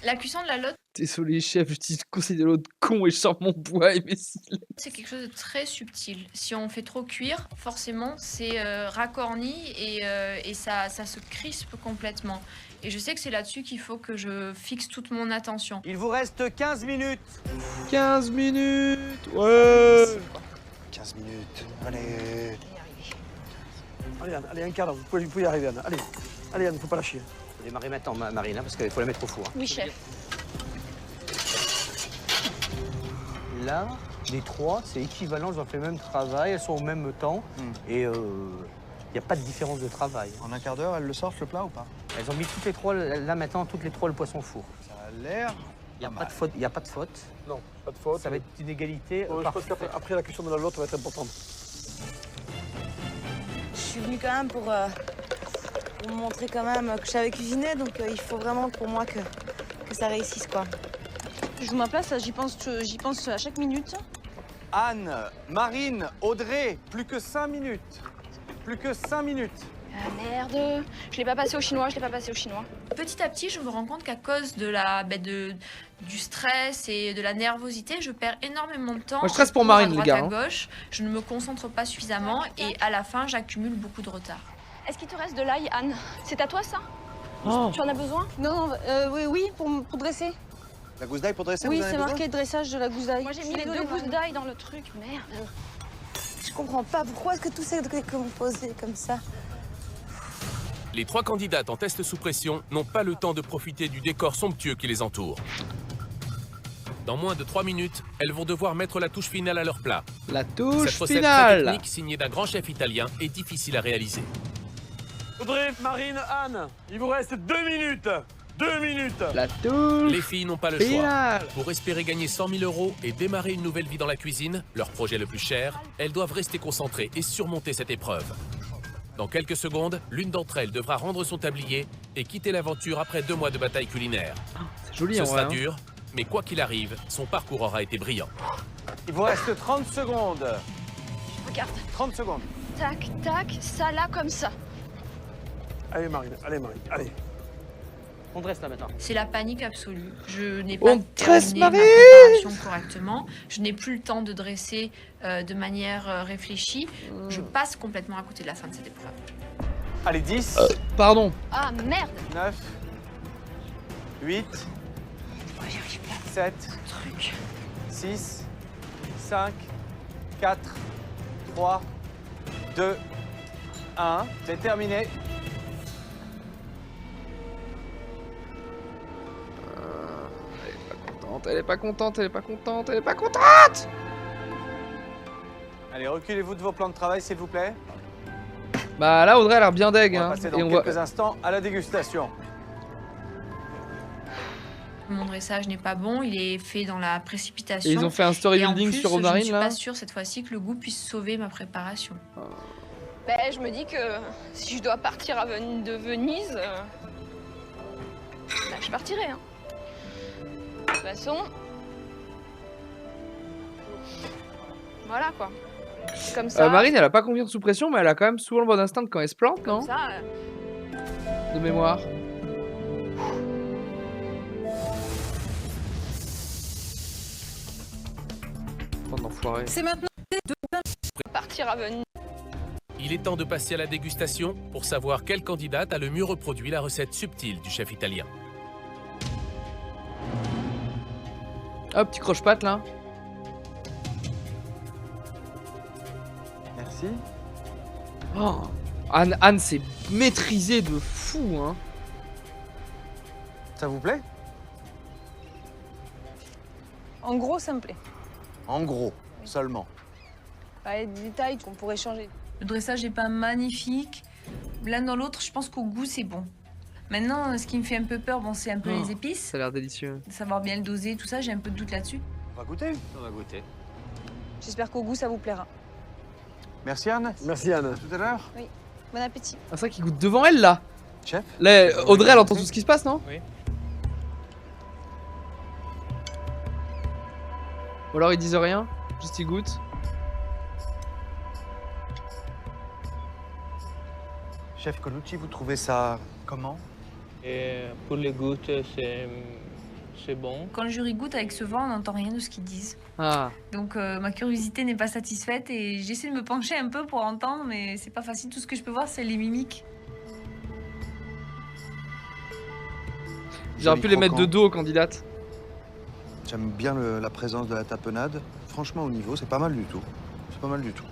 La cuisson de la lotte... Désolé, chef, je dis conseil de l'autre con et je sors mon bois, imbécile. C'est quelque chose de très subtil. Si on fait trop cuire, forcément, c'est racorni et ça se crispe complètement. Et je sais que c'est là-dessus qu'il faut que je fixe toute mon attention. Il vous reste 15 minutes. 15 minutes. Ouais. 15 minutes. Allez. Allez, Anne, allez, un quart d'heure. Vous pouvez y arriver, Anne. Allez, allez, Anne, faut pas lâcher. Faut démarrer maintenant, Marine, parce qu'il faut la mettre au four. Oui, chef. Là, les trois, c'est équivalent, elles ont fait le même travail, elles sont au même temps. Et il n'y a pas de différence de travail. En un quart d'heure, elles le sortent, le plat, ou pas? Elles ont mis toutes les trois, là maintenant, toutes les trois le poisson au four. Ça a l'air... Il n'y a pas de faute. Il n'y a pas de faute. Non, pas de faute. Ça va être une égalité. Je pense qu'après la cuisson de la lotte va être importante. Je suis venue quand même pour vous montrer quand même que je savais cuisiner, donc il faut vraiment pour moi que ça réussisse, quoi. Je joue ma place, j'y pense à chaque minute. Anne, Marine, Audrey, plus que 5 minutes. Plus que 5 minutes. Ah merde, je l'ai pas passé au chinois, Petit à petit, je me rends compte qu'à cause de du stress et de la nervosité, je perds énormément de temps. Moi, je stresse pour Marine, les gars. À gauche, je ne me concentre pas suffisamment et à la fin, j'accumule beaucoup de retard. Est-ce qu'il te reste de l'ail, Anne? C'est à toi, ça? Oh. Tu en as besoin? Non, oui, pour dresser. La gousse d'ail pour dresser? Oui, vous en avez c'est besoin marqué dressage de la gousse d'ail. Moi, j'ai mis les 2 gousses d'ail dans le truc. Merde. Je comprends pas. Pourquoi est-ce que tout ça est composé comme ça? Les 3 candidates en test sous pression n'ont pas le temps de profiter du décor somptueux qui les entoure. Dans moins de 3 minutes, elles vont devoir mettre la touche finale à leur plat. La touche Cette recette finale. très technique signée d'un grand chef italien est difficile à réaliser. Audrey, Marine, Anne, il vous reste 2 minutes. 2 minutes. La touche. Les filles n'ont pas le choix. Pour espérer gagner 100 000 € et démarrer une nouvelle vie dans la cuisine, leur projet le plus cher, elles doivent rester concentrées et surmonter cette épreuve. Dans quelques secondes, l'une d'entre elles devra rendre son tablier et quitter l'aventure après 2 mois de bataille culinaire. C'est joli, Ce en sera vrai, dur, mais quoi qu'il arrive, son parcours aura été brillant. Il vous reste 30 secondes. Regarde. 30 secondes. Tac, tac, ça là comme ça. Allez Marine, allez. On dresse là maintenant. C'est la panique absolue. Je n'ai pas dresse terminé ma Marie préparation correctement. Je n'ai plus le temps de dresser de manière réfléchie. Je passe complètement à côté de la fin de cette épreuve. Allez, 10. Pardon. Ah merde. 9. 8. 7. 6. 5. 4. 3. 2. 1. C'est terminé. Elle est pas contente, elle est pas contente, elle est pas contente. Allez, reculez-vous de vos plans de travail, s'il vous plaît. Bah là, Audrey, elle a l'air bien deg. On va Hein. passer dans quelques instants à la dégustation. Mon dressage n'est pas bon, il est fait dans la précipitation. Et ils ont fait un story building sur Marine, là. Je ne suis pas sûre cette fois-ci que le goût puisse sauver ma préparation. Ben, je me dis que si je dois partir de Venise, ben, je partirai. Hein. De toute façon, voilà quoi. Comme ça. Marine, elle a pas confiance sous pression, mais elle a quand même souvent le bon instinct quand elle se plante, non? Comme ça. De mémoire. C'est maintenant partir à Venise. Il est temps de passer à la dégustation pour savoir quelle candidate a le mieux reproduit la recette subtile du chef italien. Hop, petit croche-patte là. Merci. Oh, Anne s'est maîtrisée de fou, hein. Ça vous plaît? En gros, ça me plaît. En gros, seulement. Il y a des détails qu'on pourrait changer. Le dressage n'est pas magnifique. L'un dans l'autre, je pense qu'au goût, c'est bon. Maintenant, ce qui me fait un peu peur, bon, c'est un peu les épices. Ça a l'air délicieux. De savoir bien le doser, tout ça, j'ai un peu de doute là-dessus. On va goûter? On va goûter. J'espère qu'au goût, ça vous plaira. Merci Anne. Merci Anne. À tout à l'heure. Oui. Bon appétit. Ah, c'est vrai qu'il goûte devant elle là. Chef. Là, Audrey, elle entend tout ce qui se passe, non? Oui. Ou alors ils disent rien, juste ils goûtent. Chef Colucci, vous trouvez ça comment? Et pour les gouttes, c'est bon. Quand le jury goûte avec ce vent, on n'entend rien de ce qu'ils disent. Ah. Donc ma curiosité n'est pas satisfaite et j'essaie de me pencher un peu pour entendre, mais c'est pas facile. Tout ce que je peux voir, c'est les mimiques. J'aurais pu les mettre de dos aux candidates. J'aime bien la présence de la tapenade. Franchement, au niveau, c'est pas mal du tout. C'est pas mal du tout.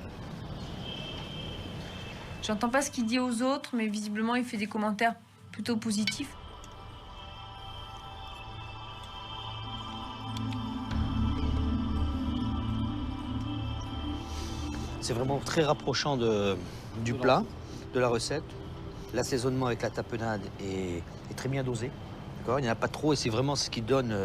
J'entends pas ce qu'il dit aux autres, mais visiblement, il fait des commentaires plutôt positifs. C'est vraiment très rapprochant du plat, de la recette. L'assaisonnement avec la tapenade est très bien dosé. Il n'y en a pas trop et c'est vraiment ce qui donne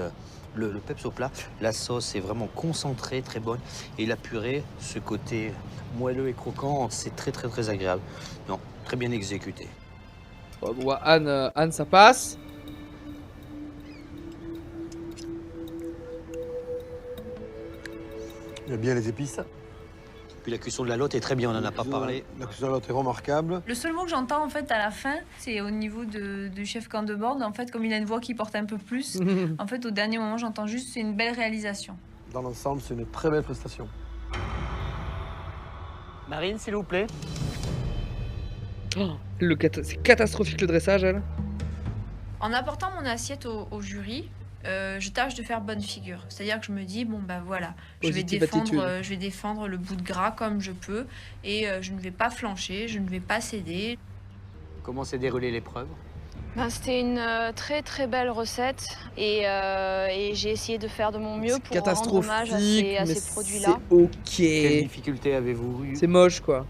le peps au plat. La sauce est vraiment concentrée, très bonne. Et la purée, ce côté moelleux et croquant, c'est très agréable. Non, très bien exécuté. Bon, Anne, ça passe. Il y a bien les épices. Puis la cuisson de la lotte est très bien, on n'en a pas parlé. La cuisson de la lotte est remarquable. Le seul mot que j'entends en fait à la fin, c'est au niveau du chef Candebord. En fait, comme il a une voix qui porte un peu plus, en fait, au dernier moment, j'entends juste c'est une belle réalisation. Dans l'ensemble, c'est une très belle prestation. Marine, s'il vous plaît. Oh, c'est catastrophique le dressage, elle. En apportant mon assiette au jury, je tâche de faire bonne figure. C'est-à-dire que je me dis, bon bah voilà, je vais défendre le bout de gras comme je peux et je ne vais pas flancher, je ne vais pas céder. Comment s'est déroulée l'épreuve? C'était une très très belle recette et j'ai essayé de faire de mon mieux pour rendre hommage à ces produits-là. C'est ok. Quelles difficultés avez-vous eues? C'est moche quoi.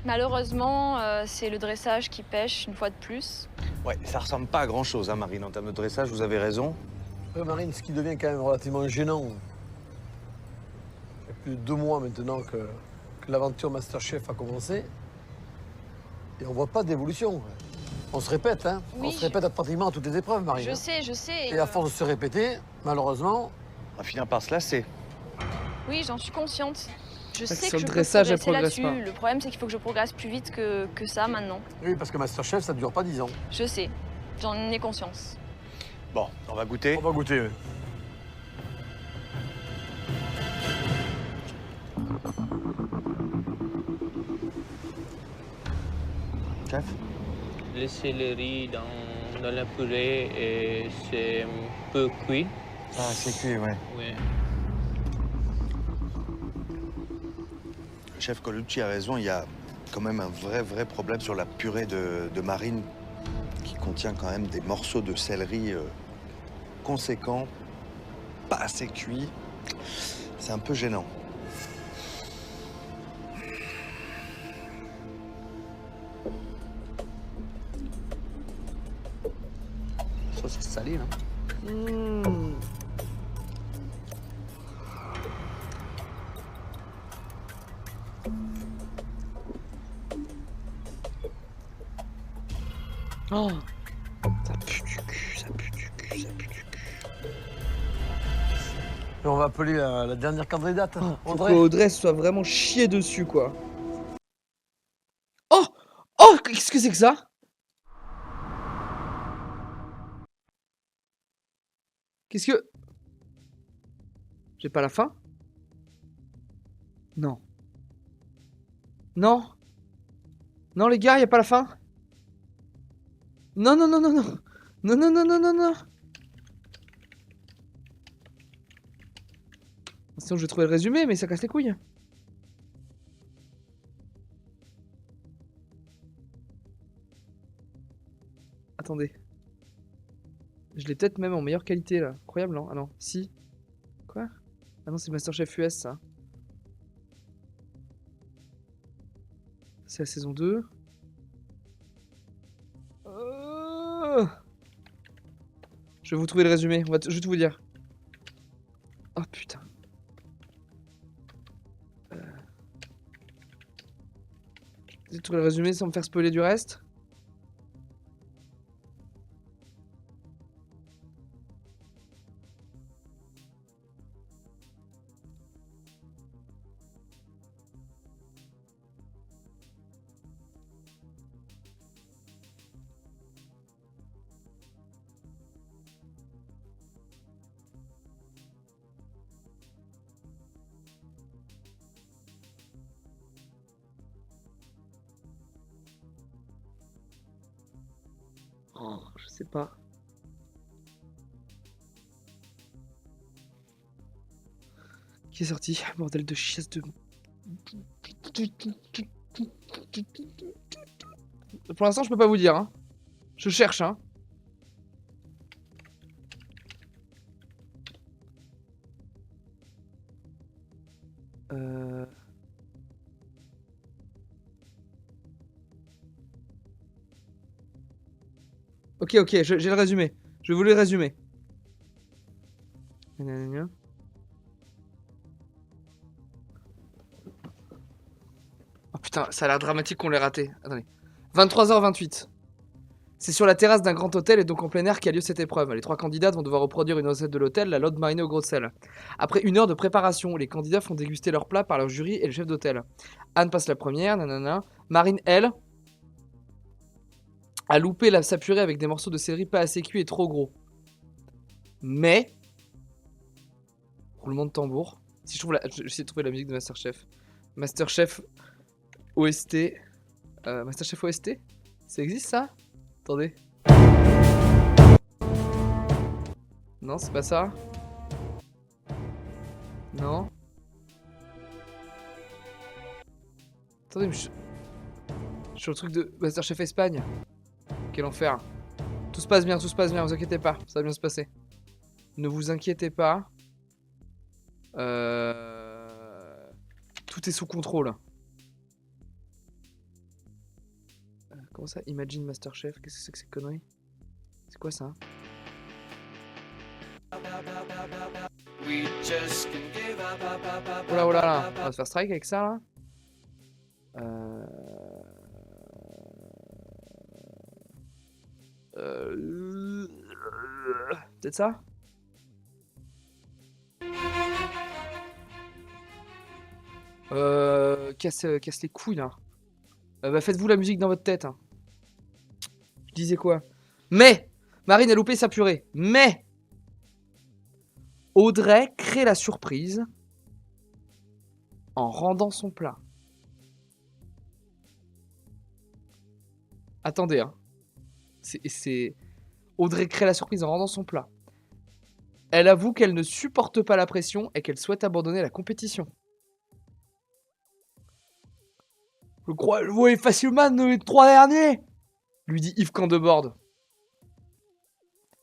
Malheureusement, c'est le dressage qui pêche une fois de plus. Ouais, ça ressemble pas à grand-chose, hein, Marine, en termes de dressage, vous avez raison. Marine, ce qui devient quand même relativement gênant, il y a plus de 2 mois maintenant que l'aventure Masterchef a commencé, et on voit pas d'évolution. On se répète, hein. Oui, on se répète pratiquement à toutes les épreuves, Marine. Je sais. Et à force de se répéter, malheureusement... On va finir par se lasser. Oui, j'en suis consciente. Je sais sur que le je dressage, peux elle progresser progresse là-dessus. Le problème, c'est qu'il faut que je progresse plus vite que ça maintenant. Oui, parce que Masterchef, ça ne dure pas 10 ans. Je sais, j'en ai conscience. Bon, on va goûter. On va goûter, oui. Chef? Le céleri dans la purée, c'est un peu cuit. Ah, c'est cuit, ouais. Oui. Chef Colucci a raison, il y a quand même un vrai problème sur la purée de Marine qui contient quand même des morceaux de céleri conséquents, pas assez cuits. C'est un peu gênant. Ça, c'est salé, là. Oh, ça pue du cul, ça pue du cul, ça pue du cul. Et on va appeler la dernière candidate, Faut qu'Audrey soit vraiment chiée dessus, quoi. Oh! Oh! Qu'est-ce que c'est que ça? Qu'est-ce que... J'ai pas la fin? Non. Non? Non, les gars, y a pas la fin? Non. Non. Sinon, je vais trouver le résumé, mais ça casse les couilles. Attendez. Je l'ai peut-être même en meilleure qualité, là. Incroyable, non? Ah non, si. Quoi? Ah non, c'est Masterchef US, ça. C'est la saison 2. Je vais vous trouver le résumé. Je vais tout vous dire. Oh putain. Je vais trouver le résumé sans me faire spoiler du reste. Oh, je sais pas. Qui est sorti? Bordel de chiasse de... Pour l'instant, je peux pas vous dire. Hein. Je cherche. Hein. Ok, j'ai le résumé. Je vais vous le résumer. Oh putain, ça a l'air dramatique qu'on l'ait raté. Attendez. 23h28. C'est sur la terrasse d'un grand hôtel et donc en plein air qu'a lieu cette épreuve. Les 3 candidates vont devoir reproduire une recette de l'hôtel, la lode marinée au gros sel. Après 1 heure de préparation, les candidats font déguster leur plat par leur jury et le chef d'hôtel. Anne passe la première, nanana. Marine, elle, a loupé sa purée avec des morceaux de céleri pas assez cuits et trop gros. Mais... Roulement de tambour. Si je trouve j'essaie de trouver la musique de Masterchef. Masterchef OST. Masterchef OST? Ça existe ça? Attendez. Non, c'est pas ça. Non. Attendez, mais je suis sur le truc de Masterchef Espagne. Quel enfer. Tout se passe bien, vous inquiétez pas, ça va bien se passer. Ne vous inquiétez pas. Tout est sous contrôle. Comment ça? Imagine Masterchef, qu'est-ce que c'est que ces conneries? C'est quoi ça? Oh là, là, on va se faire strike avec ça là. Peut-être ça? Casse les couilles là. Bah faites-vous la musique dans votre tête. Hein. Je disais quoi? Mais Marine a loupé sa purée. Mais Audrey crée la surprise en rendant son plat. Attendez, hein. Audrey crée la surprise en rendant son plat. Elle avoue qu'elle ne supporte pas la pression et qu'elle souhaite abandonner la compétition. Je crois le voyez facilement dans les 3 derniers, lui dit Yves Candebord.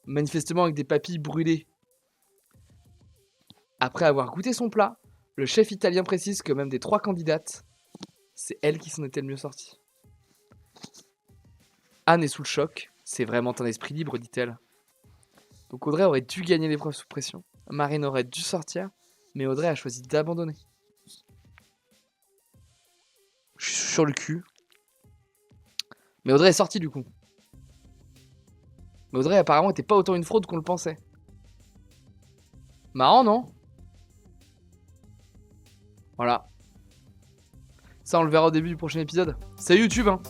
Manifestement avec des papilles brûlées. Après avoir goûté son plat, le chef italien précise que même des 3 candidates, c'est elle qui s'en était le mieux sortie. Anne est sous le choc. C'est vraiment un esprit libre, dit-elle. Donc Audrey aurait dû gagner l'épreuve sous pression. Marine aurait dû sortir, mais Audrey a choisi d'abandonner. Je suis sur le cul. Mais Audrey est sortie du coup. Mais Audrey apparemment était pas autant une fraude qu'on le pensait. Marrant, non? Voilà. Ça on le verra au début du prochain épisode. Salut YouTube hein.